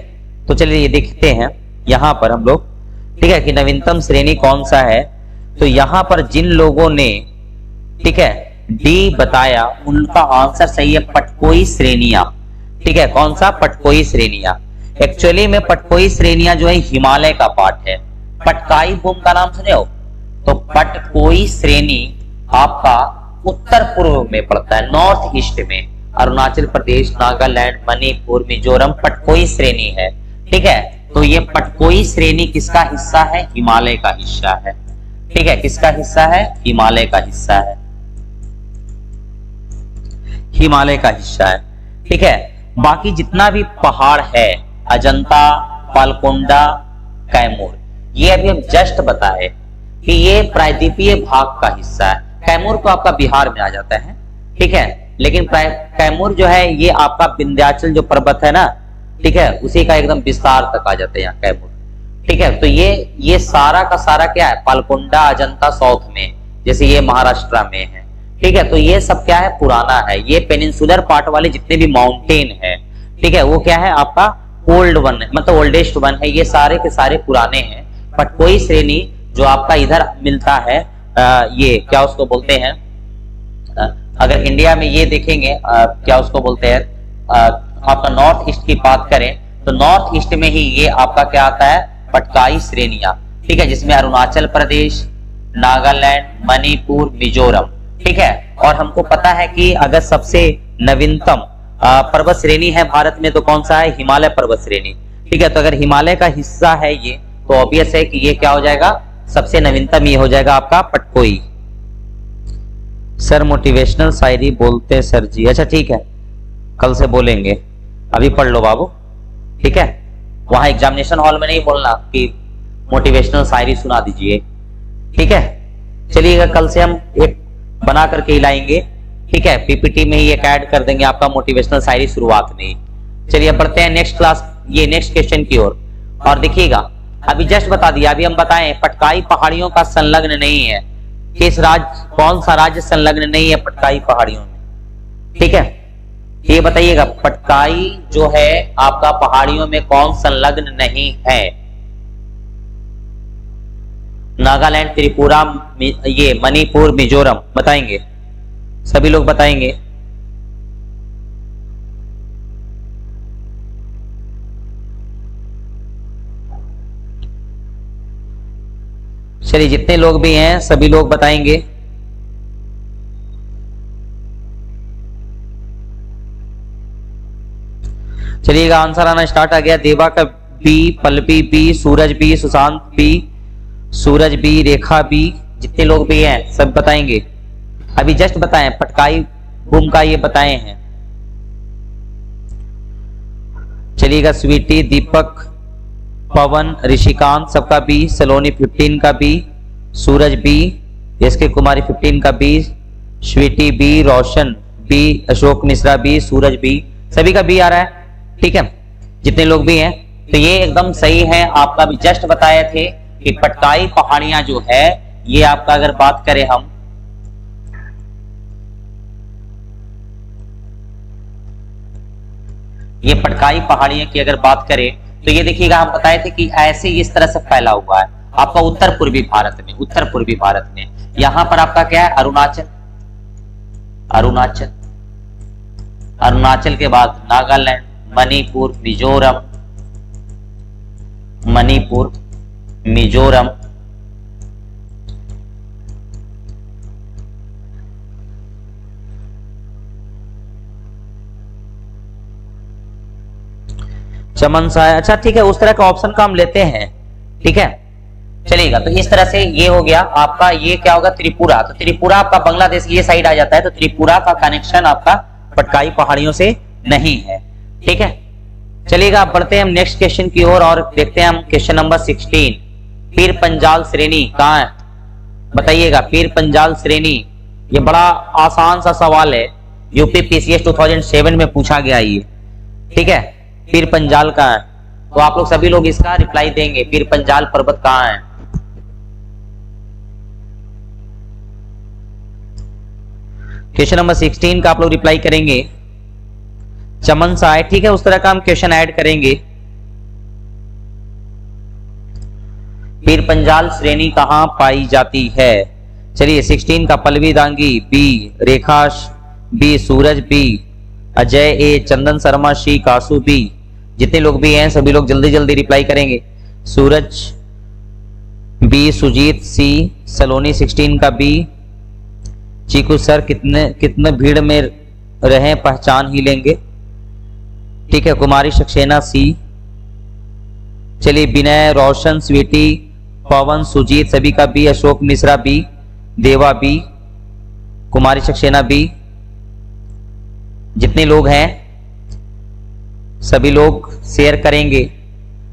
तो चलिए ये देखते हैं यहां पर हम लोग। ठीक है, कि नवीनतम श्रेणी कौन सा है। तो यहां पर जिन लोगों ने, ठीक है, डी बताया, उनका आंसर सही है, पटकोई श्रेणियां। ठीक है, कौन सा? पटकोई श्रेणियां। एक्चुअली में पटकोई श्रेणियां जो है हिमालय का पार्ट है। पटकाई भूमि का नाम सुने हो? तो पटकोई श्रेणी आपका उत्तर पूर्व में पड़ता है, नॉर्थ ईस्ट में। अरुणाचल प्रदेश, नागालैंड, मणिपुर, मिजोरम पटकोई श्रेणी है। ठीक है, तो ये पटकोई श्रेणी किसका हिस्सा है? हिमालय का हिस्सा है। ठीक है, किसका हिस्सा है? हिमालय का हिस्सा है, हिमालय का हिस्सा है। ठीक है, बाकी जितना भी पहाड़ है, अजंता, पालकोंडा, कैमूर, ये अभी हम जस्ट बताए कि ये प्रायद्वीपीय भाग का हिस्सा है। कैमूर तो आपका बिहार में आ जाता है। ठीक है, लेकिन कैमूर जो है ये आपका विंध्याचल जो पर्वत है ना, ठीक है, उसी का एकदम विस्तार तक आ जाता है यहाँ कैमूर। ठीक है, तो ये सारा का सारा क्या है, पालकोंडा अजंता साउथ में, जैसे ये महाराष्ट्र में है। ठीक है, तो ये सब क्या है, पुराना है। ये पेनिनसुलर पार्ट वाले जितने भी माउंटेन है, ठीक है, वो क्या है आपका ओल्ड वन है, मतलब ओल्डेस्ट वन है। ये सारे के सारे पुराने हैं। बट कोई श्रेणी जो आपका इधर मिलता है, ये क्या उसको बोलते हैं, अगर इंडिया में ये देखेंगे क्या उसको बोलते हैं, आपका नॉर्थ ईस्ट की बात करें तो नॉर्थ ईस्ट में ही ये आपका क्या आता है, पटकाई श्रेणियां। ठीक है, जिसमें अरुणाचल प्रदेश, नागालैंड, मणिपुर, मिजोरम। ठीक है, और हमको पता है कि अगर सबसे नवीनतम पर्वत श्रेणी है भारत में तो कौन सा है, हिमालय पर्वत श्रेणी। ठीक है, तो अगर हिमालय का हिस्सा है ये, तो ऑब्वियस है कि ये क्या हो जाएगा, सबसे नवीनतम ये हो जाएगा आपका पटकोई। सर मोटिवेशनल शायरी बोलते सर जी, अच्छा ठीक है, कल से बोलेंगे, अभी पढ़ लो बाबू। ठीक है, वहां एग्जामिनेशन हॉल में नहीं बोलना कि मोटिवेशनल शायरी सुना दीजिए। ठीक है, चलिएगा, कल से हम एक बना करके ही लाएंगे। ठीक है, पीपीटी में ही एक ऐड कर देंगे आपका मोटिवेशनल शायरी शुरुआत में ही। चलिए बढ़ते हैं नेक्स्ट क्लास, ये नेक्स्ट क्वेश्चन की ओर। और देखिएगा, अभी जस्ट बता दिया, अभी हम बताएं पटकाई पहाड़ियों का संलग्न नहीं है, किस राज्य, कौन सा राज्य संलग्न नहीं है पटकाई पहाड़ियों में। ठीक है, ये बताइएगा, पटकाई जो है आपका पहाड़ियों में कौन संलग्न नहीं है। नागालैंड, त्रिपुरा, ये मणिपुर, मिजोरम, बताएंगे, सभी लोग बताएंगे। चलिए, जितने लोग भी हैं सभी लोग बताएंगे। चलिएगा, आंसर आना स्टार्ट आ गया। देवा का बी, पल्लवी बी, सूरज बी, सुशांत बी, सूरज बी, रेखा बी, जितने लोग भी हैं सब बताएंगे। अभी जस्ट बताएं, पटकाई बूम का ये बताए हैं। चलिएगा, स्वीटी, दीपक, पवन, ऋषिकांत सबका बी, सलोनी 15 का बी, सूरज बी, एसके कुमारी 15 का B, Sweety B, Roshan B, Ashok Mishra B, सूरज बी, सभी का बी आ रहा है। ठीक है, जितने लोग भी हैं, तो ये एकदम सही है। आपका भी जस्ट बताए थे कि पटकाई पहाड़ियां जो है, ये आपका अगर बात करें हम, ये पटकाई पहाड़ियां की अगर बात करें तो ये देखिएगा, हम बताए थे कि ऐसे इस तरह से फैला हुआ है आपका उत्तर पूर्वी भारत में, उत्तर पूर्वी भारत में। यहां पर आपका क्या है, अरुणाचल, अरुणाचल, अरुणाचल के बाद नागालैंड, मणिपुर, मिजोरम, मणिपुर, मिजोरम, चमन सा है। अच्छा ठीक है, उस तरह का ऑप्शन का हम लेते हैं। ठीक है, चलिएगा, तो इस तरह से ये हो गया आपका। ये क्या होगा, त्रिपुरा, तो त्रिपुरा आपका बांग्लादेश ये साइड आ जाता है, तो त्रिपुरा का कनेक्शन आपका पटकाई पहाड़ियों से नहीं है। ठीक है, चलिएगा, अब बढ़ते हैं हम नेक्स्ट क्वेश्चन की ओर और देखते हैं हम क्वेश्चन नंबर 16। पीर पंजाल श्रेणी कहाँ है, बताइएगा। पीर पंजाल श्रेणी, ये बड़ा आसान सा सवाल है, यूपी पीसीएस 2007 में पूछा गया ये। ठीक है, पीर पंजाल कहाँ है, तो आप लोग सभी लोग इसका रिप्लाई देंगे, पीर पंजाल पर्वत कहाँ है। क्वेश्चन नंबर 16 का आप लोग रिप्लाई करेंगे, चमन सा है। ठीक है, उस तरह का हम क्वेश्चन ऐड करेंगे। पीर पंजाल श्रेणी कहां पाई जाती है। चलिए, 16 का पल्लवी दांगी बी, रेखा बी, सूरज बी, अजय ए, चंदन शर्मा सी, कासू बी, जितने लोग भी हैं सभी लोग जल्दी जल्दी रिप्लाई करेंगे। सूरज बी, सुजीत सी, सलोनी 16 का बी, चीकू सर कितने भीड़ में रहे पहचान ही लेंगे। ठीक है, कुमारी सक्सेना सी। चलिए, विनय, रोशन, स्वीटी, पवन, सुजीत सभी का बी, अशोक मिश्रा बी, देवा बी, कुमारी सक्सेना बी, जितने लोग हैं सभी लोग शेयर करेंगे।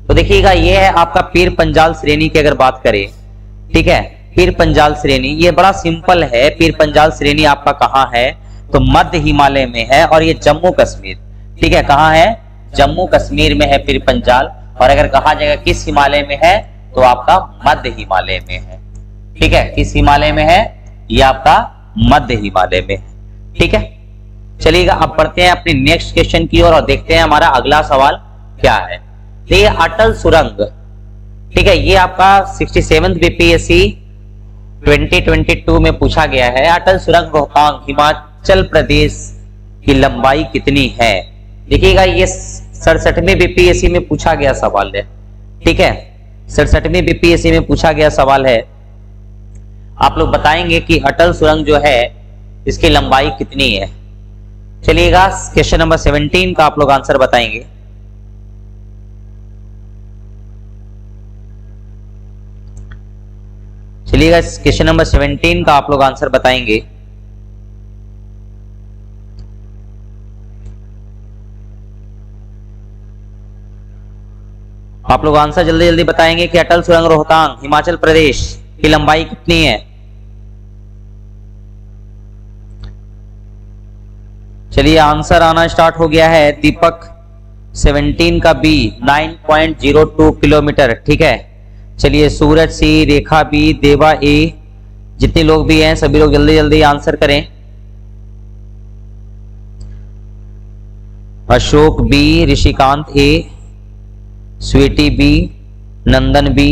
तो देखिएगा, ये है आपका पीर पंजाल श्रेणी की अगर बात करें। ठीक है, पीर पंजाल श्रेणी ये बड़ा सिंपल है। पीर पंजाल श्रेणी आपका कहाँ है, तो मध्य हिमालय में है और ये जम्मू कश्मीर। ठीक है, कहाँ है, जम्मू कश्मीर में है पीर पंजाल। और अगर कहा जाएगा किस हिमालय में है तो आपका मध्य हिमालय में है। ठीक है, किस हिमालय में है, ये आपका मध्य हिमालय में है। ठीक है, चलिएगा अब बढ़ते हैं अपने नेक्स्ट क्वेश्चन की ओर और देखते हैं हमारा अगला सवाल क्या है। तो ये अटल सुरंग, ठीक है, ये आपका 67th बीपीएससी 2022 में पूछा गया है। अटल सुरंग रोहतांग हिमाचल प्रदेश की लंबाई कितनी है? देखिएगा ये 67वें बीपीएससी में पूछा गया सवाल है। ठीक है, 67वें बीपीएससी में पूछा गया सवाल है। आप लोग बताएंगे कि अटल सुरंग जो है इसकी लंबाई कितनी है। चलिएगा क्वेश्चन नंबर 17 का आप लोग आंसर बताएंगे। चलिएगा क्वेश्चन नंबर 17 का आप लोग आंसर बताएंगे। आप लोग आंसर जल्दी जल्दी बताएंगे कि अटल सुरंग रोहतांग हिमाचल प्रदेश की लंबाई कितनी है। चलिए आंसर आना स्टार्ट हो गया है। दीपक 17 का बी 9.02 किलोमीटर। ठीक है, चलिए सूरज सी, रेखा बी, देवा ए, जितने लोग भी हैं सभी लोग जल्दी जल्दी आंसर करें। अशोक बी, ऋषिकांत ए, स्वीटी बी, नंदन बी,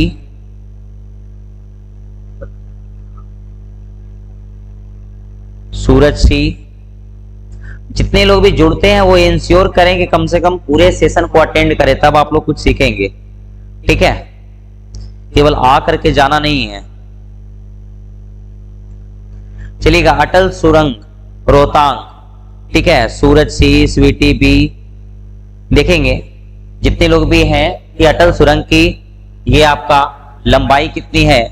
सूरज सी। जितने लोग भी जुड़ते हैं वो इंश्योर करें कि कम से कम पूरे सेशन को अटेंड करें, तब आप लोग कुछ सीखेंगे। ठीक है, केवल आ करके जाना नहीं है। चलिएगा अटल सुरंग रोहतांग, ठीक है, सूरज सी, स्वीटी बी, देखेंगे जितने लोग भी हैं कि अटल सुरंग की ये आपका लंबाई कितनी है।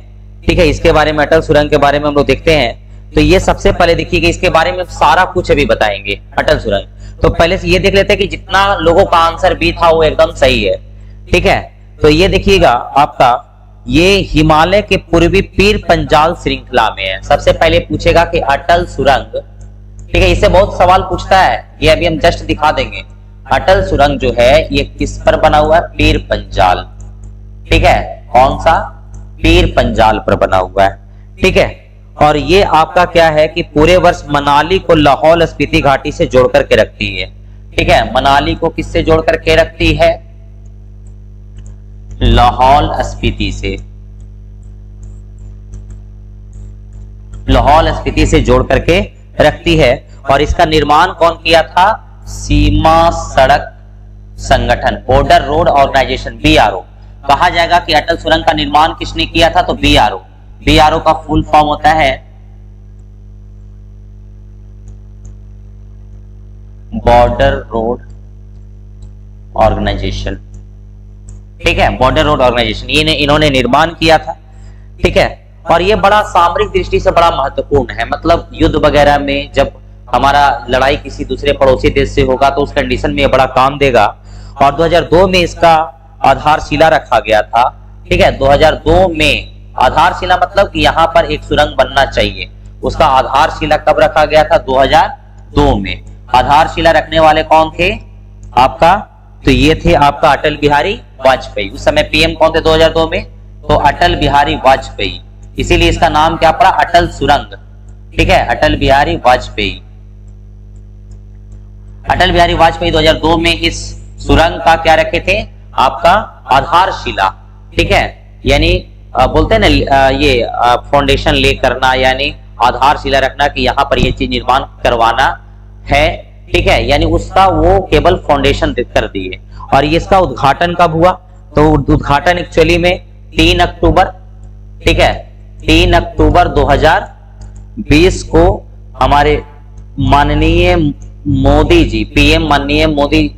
ठीक है, इसके बारे में, अटल सुरंग के बारे में हम लोग देखते हैं। तो ये सबसे पहले देखिए कि इसके बारे में सारा कुछ अभी बताएंगे अटल सुरंग। तो पहले से ये देख लेते हैं कि जितना लोगों का आंसर बी था वो एकदम सही है। ठीक है, तो ये देखिएगा आपका ये हिमालय के पूर्वी पीर पंजाल श्रृंखला में है। सबसे पहले पूछेगा कि अटल सुरंग, ठीक है, इससे बहुत सवाल पूछता है, ये अभी हम जस्ट दिखा देंगे। अटल सुरंग जो है ये किस पर बना हुआ है? पीर पंजाल। ठीक है, कौन सा? पीर पंजाल पर बना हुआ है। ठीक है, और ये आपका क्या है कि पूरे वर्ष मनाली को लाहौल स्पीति घाटी से जोड़ करके रखती है। ठीक है, मनाली को किससे जोड़ करके रखती है? लाहौल स्पीति से, लाहौल स्पीति से जोड़ करके रखती है। और इसका निर्माण कौन किया था? सीमा सड़क संगठन, बॉर्डर रोड ऑर्गेनाइजेशन, बीआरओ। कहा जाएगा कि अटल सुरंग का निर्माण किसने किया था? तो बीआरओ। बीआरओ का फुल फॉर्म होता है बॉर्डर रोड ऑर्गेनाइजेशन। ठीक है, बॉर्डर रोड ऑर्गेनाइजेशन ये इन्होंने निर्माण किया था। ठीक है, और ये बड़ा सामरिक दृष्टि से बड़ा महत्वपूर्ण है। मतलब युद्ध वगैरह में जब हमारा लड़ाई किसी दूसरे पड़ोसी देश से होगा तो उस कंडीशन में ये बड़ा काम देगा। और 2002 में इसका आधारशिला रखा गया था। ठीक है, 2002 में आधारशिला मतलब कि यहाँ पर एक सुरंग बनना चाहिए, उसका आधारशिला कब रखा गया था? 2002 में। आधारशिला रखने वाले कौन थे आपका? तो ये थे आपका अटल बिहारी वाजपेयी। उस समय पीएम कौन थे 2002 में? तो अटल बिहारी वाजपेयी। इसीलिए इसका नाम क्या पड़ा? अटल सुरंग। ठीक है, अटल बिहारी वाजपेयी। अटल बिहारी वाजपेयी 2002 में इस सुरंग का क्या रखे थे? आपका आधारशिला। ठीक है, यानी बोलते हैं ना ये फाउंडेशन ले करना, यानी आधारशिला रखना कि यहाँ पर ये चीज निर्माण करवाना है। ठीक है, यानी उसका वो केवल फाउंडेशन कर दिए। और ये इसका उद्घाटन कब हुआ? तो उद्घाटन एक्चुअली में 3 अक्टूबर, ठीक है, 3 अक्टूबर 2020 को हमारे माननीय मोदी जी, पीएम माननीय मोदी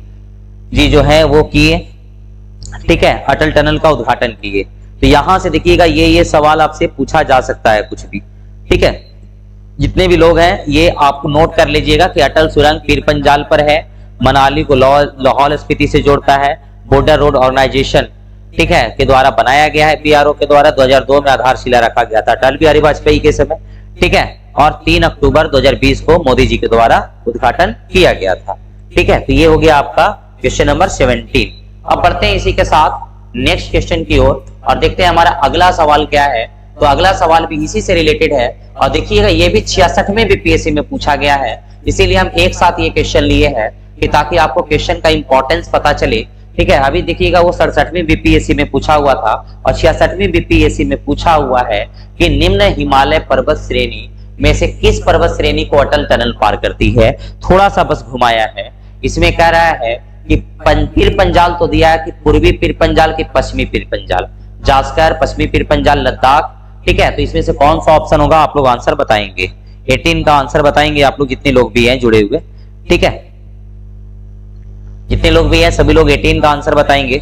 जी जो है वो किए। ठीक है, अटल टनल का उद्घाटन किए। तो यहां से देखिएगा ये सवाल आपसे पूछा जा सकता है कुछ भी। ठीक है, जितने भी लोग हैं ये आप नोट कर लीजिएगा कि अटल सुरंग पीर पंजाल पर है, मनाली को लाहौल स्पीति से जोड़ता है, बॉर्डर रोड ऑर्गेनाइजेशन, ठीक है, के द्वारा बनाया गया है, बीआरओ के द्वारा। 2002 में आधारशिला रखा गया था अटल बिहारी वाजपेयी के समय। ठीक है, और 3 अक्टूबर 2020 को मोदी जी के द्वारा उद्घाटन किया गया था। ठीक है, तो ये हो गया आपका क्वेश्चन नंबर 17। अब बढ़ते हैं इसी के साथ नेक्स्ट क्वेश्चन की ओर और देखते हैं हमारा अगला सवाल क्या है। तो अगला सवाल भी इसी से रिलेटेड है और देखिएगा ये भी 66वें बीपीएससी में पूछा गया है, इसीलिए हम एक साथ ये क्वेश्चन लिए हैं कि ताकि आपको क्वेश्चन का इंपॉर्टेंस पता चले। ठीक है, अभी देखिएगा वो 67वीं बीपीएससी में पूछा हुआ था और 66वीं बीपीएससी में पूछा हुआ है कि निम्न हिमालय पर्वत श्रेणी में से किस पर्वत श्रेणी को अटल टनल पार करती है। थोड़ा सा बस घुमाया है, इसमें कह रहा है कि पीर पंजाल तो दिया है कि पूर्वी पीर पंजाल की पश्चिमी पीर पंजाल, जास्कर, पश्चिमी पीर पंजाल, लद्दाख। ठीक है, तो इसमें से कौन सा ऑप्शन होगा आप लोग आंसर बताएंगे। 18 का आंसर बताएंगे आप लोग जितने लोग भी हैं जुड़े हुए। ठीक है, जितने लोग भी हैं सभी लोग 18 का आंसर बताएंगे।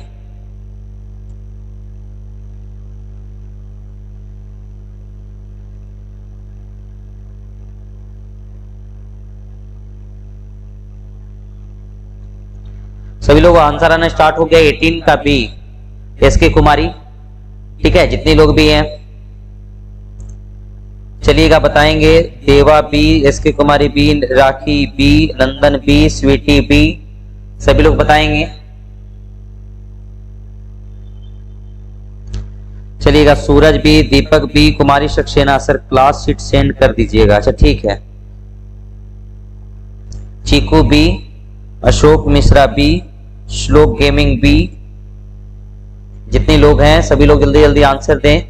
सभी लोग आंसर आना स्टार्ट हो गया। 18 का बी एसके कुमारी। ठीक है, जितने लोग भी हैं चलिएगा बताएंगे। Deva B, SK Kumari B, Rakhi B, Nandan B, Sweety B, सभी लोग बताएंगे। चलिएगा Suraj B, Deepak B, Kumari Saxena. Sir class sheet send कर दीजिएगा। अच्छा ठीक है। Cheeku B, Ashok Mishra B, Shlok gaming B. जितने लोग हैं सभी लोग जल्दी जल्दी आंसर दें।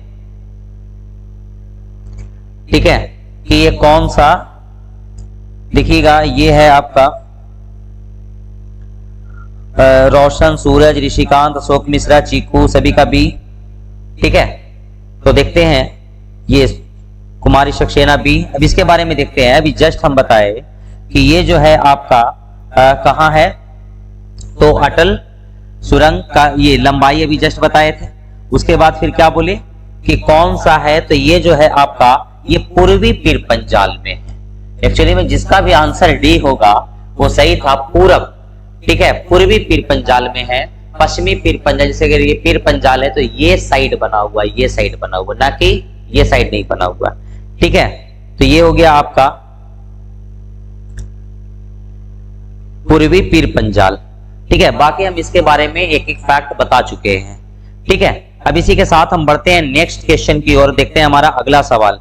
ठीक है, कि ये कौन सा देखिएगा, ये है आपका रोशन, सूरज, ऋषिकांत, अशोक मिश्रा, चीकू, सभी का बी। ठीक है, तो देखते हैं ये कुमारी सक्सेना बी। अब इसके बारे में देखते हैं। अभी जस्ट हम बताए कि ये जो है आपका कहां है, तो अटल सुरंग का ये लंबाई अभी जस्ट बताए थे। उसके बाद फिर क्या बोले कि कौन सा है, तो ये जो है आपका ये पूर्वी पीर पंजाल में है। एक्चुअली में जिसका भी आंसर डी होगा वो सही था, पूरब। ठीक है, पूर्वी पीर पंजाल में है। पश्चिमी पीर पंजाल, जैसे अगर ये पीर पंजाल है तो ये साइड बना हुआ, ये साइड बना हुआ, ना कि ये साइड नहीं बना हुआ। ठीक है, तो ये हो गया आपका पूर्वी पीर पंजाल। ठीक है, बाकी हम इसके बारे में एक एक फैक्ट बता चुके हैं। ठीक है, अब इसी के साथ हम बढ़ते हैं नेक्स्ट क्वेश्चन की ओर। देखते हैं हमारा अगला सवाल।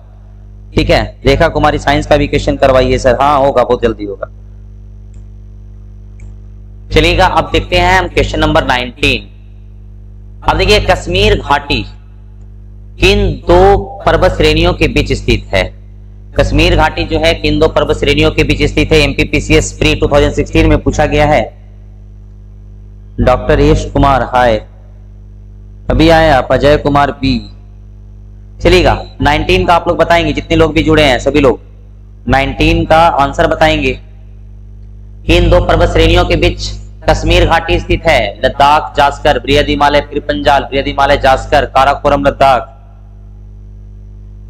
ठीक है, रेखा कुमारी साइंस का भी क्वेश्चन करवाइए सर। हाँ होगा, बहुत जल्दी होगा। चलिएगा अब देखते हैं हम क्वेश्चन नंबर 19। अब देखिए, कश्मीर घाटी किन दो पर्वत श्रेणियों के बीच स्थित है। कश्मीर घाटी जो है किन दो पर्वत श्रेणियों के बीच स्थित है। एमपीपीसीएस प्री 2016 में पूछा गया है। डॉक्टर यश कुमार हाय, अभी आए आप। अजय कुमार बी। चलिएगा 19 का आप लोग बताएंगे, जितने लोग भी जुड़े हैं सभी लोग 19 का आंसर बताएंगे। किन दो पर्वत श्रेणियों के बीच कश्मीर घाटी स्थित है। लद्दाख, जास्कर, बृहद हिमालय, पीर पंजाल, बृहद हिमालय, जास्कर, काराकोरम, लद्दाख।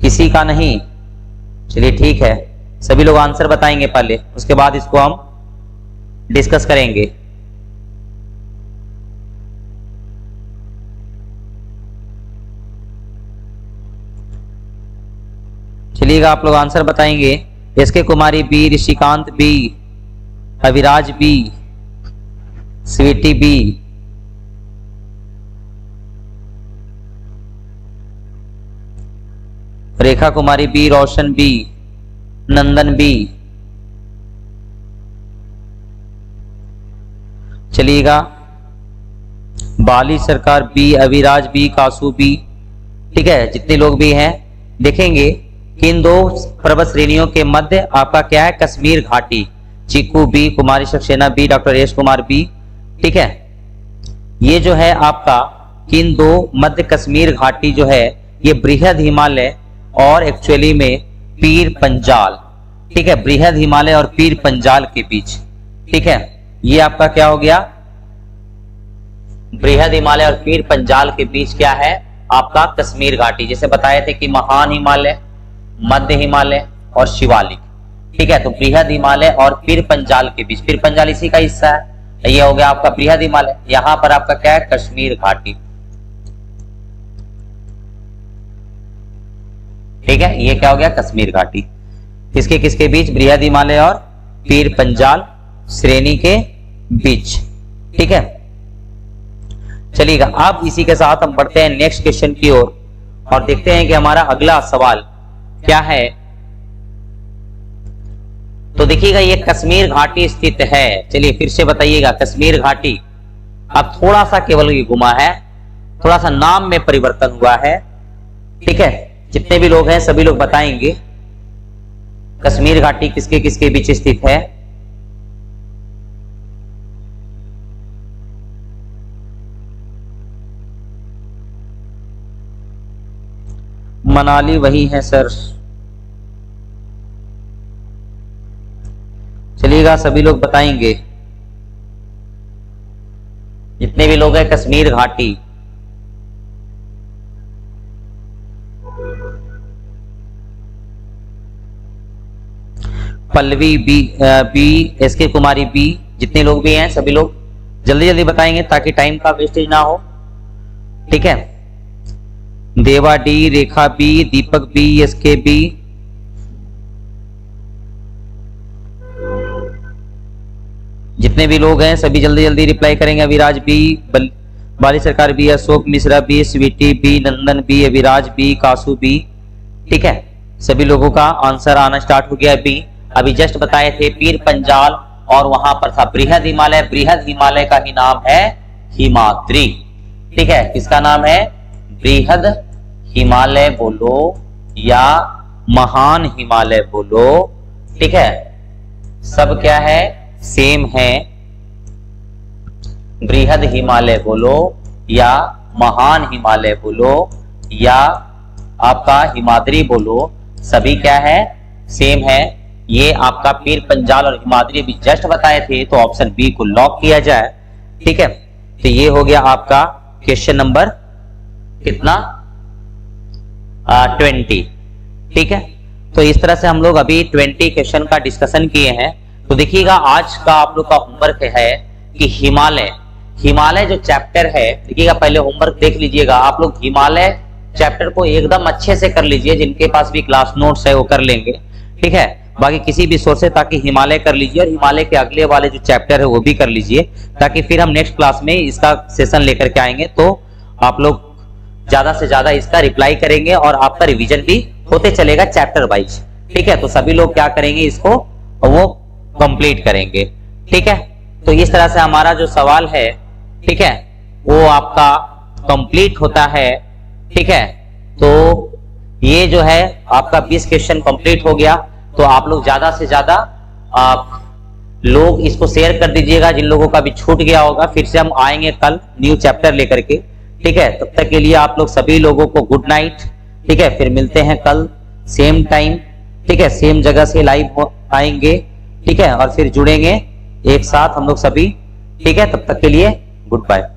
किसी का नहीं। चलिए ठीक है, सभी लोग आंसर बताएंगे पहले, उसके बाद इसको हम डिस्कस करेंगे। चलिएगा आप लोग आंसर बताएंगे। SK Kumari B, Rishikant B, Aviraj B, Sweety B, Rekha Kumari B, Roshan B, Nandan B. चलिएगा Bali Sarkar B, Aviraj B, Kasu B. ठीक है, जितने लोग भी हैं देखेंगे कि इन दो पर्वत श्रेणियों के मध्य आपका क्या है, कश्मीर घाटी। चीकू B, Kumari Saxena B, doctor Yash Kumar B. ठीक है, ये जो है आपका किन दो मध्य कश्मीर घाटी जो है ये बृहद हिमालय और एक्चुअली में पीर पंजाल। ठीक है, बृहद हिमालय और पीर पंजाल के बीच। ठीक है, ये आपका क्या हो गया, बृहद हिमालय और पीर पंजाल के बीच क्या है आपका कश्मीर घाटी। जैसे बताए थे कि महान हिमालय, मध्य हिमालय और शिवालिक। ठीक है, तो बृहद हिमालय और पीर पंजाल के बीच, पीर पंजाल इसी का हिस्सा है, ये हो गया आपका बृहद हिमालय। यहां पर आपका क्या है, कश्मीर घाटी। ठीक है, ये क्या हो गया, कश्मीर घाटी। किसके किसके बीच, बृहद हिमालय और पीर पंजाल श्रेणी के बीच। ठीक है, चलिएगा, अब इसी के साथ हम बढ़ते हैं नेक्स्ट क्वेश्चन की ओर और देखते हैं कि हमारा अगला सवाल क्या है। तो देखिएगा, ये कश्मीर घाटी स्थित है। चलिए फिर से बताइएगा, कश्मीर घाटी। अब थोड़ा सा केवल ये घुमा है, थोड़ा सा नाम में परिवर्तन हुआ है, ठीक है। जितने भी लोग हैं सभी लोग बताएंगे कश्मीर घाटी किसके किसके बीच स्थित है। मनाली वही है सर। चलिएगा, सभी लोग बताएंगे जितने भी लोग हैं कश्मीर घाटी। Pallavi B, SK Kumari B, जितने लोग भी हैं सभी लोग जल्दी जल्दी बताएंगे ताकि टाइम का वेस्टेज ना हो, ठीक है। देवा डी, रेखा B, Deepak B, SK B, जितने भी लोग हैं सभी जल्दी जल्दी रिप्लाई करेंगे। Aviraj B, Bali Sarkar B, Ashok Mishra B, Sweety B, Nandan B, Aviraj B, Kasu B, ठीक है। सभी लोगों का आंसर आना स्टार्ट हो गया बी। अभी जस्ट बताए थे पीर पंजाल और वहां पर था बृहद हिमालय। बृहद हिमालय का ही नाम है हिमाद्री, ठीक है। किसका नाम है? बृहद हिमालय बोलो या महान हिमालय बोलो, ठीक है। सब क्या है? सेम है। बृहद हिमालय बोलो या महान हिमालय बोलो या आपका हिमाद्री बोलो, सभी क्या है? सेम है। ये आपका पीर पंजाल और हिमाद्री भी जस्ट बताए थे, तो ऑप्शन बी को लॉक किया जाए, ठीक है। तो ये हो गया आपका क्वेश्चन नंबर कितना? 20, ठीक है। तो इस तरह से हम लोग अभी 20 क्वेश्चन का डिस्कशन किए हैं। तो देखिएगा, आज का आप लोग का होमवर्क है कि हिमालय जो चैप्टर है, देखिएगा पहले होमवर्क देख लीजिएगा आप लोग। हिमालय चैप्टर को एकदम अच्छे से कर लीजिए, जिनके पास भी क्लास नोट्स है वो कर लेंगे, ठीक है। बाकी किसी भी सोर्स से ताकि हिमालय कर लीजिए और हिमालय के अगले वाले जो चैप्टर है वो भी कर लीजिए, ताकि फिर हम नेक्स्ट क्लास में इसका सेशन लेकर के आएंगे तो आप लोग ज्यादा से ज्यादा इसका रिप्लाई करेंगे और आपका रिवीजन भी होते चलेगा चैप्टर वाइज, ठीक है। तो सभी लोग क्या करेंगे, इसको वो कंप्लीट करेंगे, ठीक है। तो इस तरह से हमारा जो सवाल है, ठीक है, वो आपका कंप्लीट होता है, ठीक है। तो ये जो है आपका 20 क्वेश्चन कंप्लीट हो गया। तो आप लोग ज्यादा से ज्यादा आप लोग इसको शेयर कर दीजिएगा जिन लोगों का भी छूट गया होगा। फिर से हम आएंगे कल न्यू चैप्टर लेकर के, ठीक है। तब तक के लिए आप लोग सभी लोगों को गुड नाइट, ठीक है। फिर मिलते हैं कल सेम टाइम, ठीक है, सेम जगह से लाइव आएंगे, ठीक है, और फिर जुड़ेंगे एक साथ हम लोग सभी, ठीक है। तब तक के लिए गुड बाय।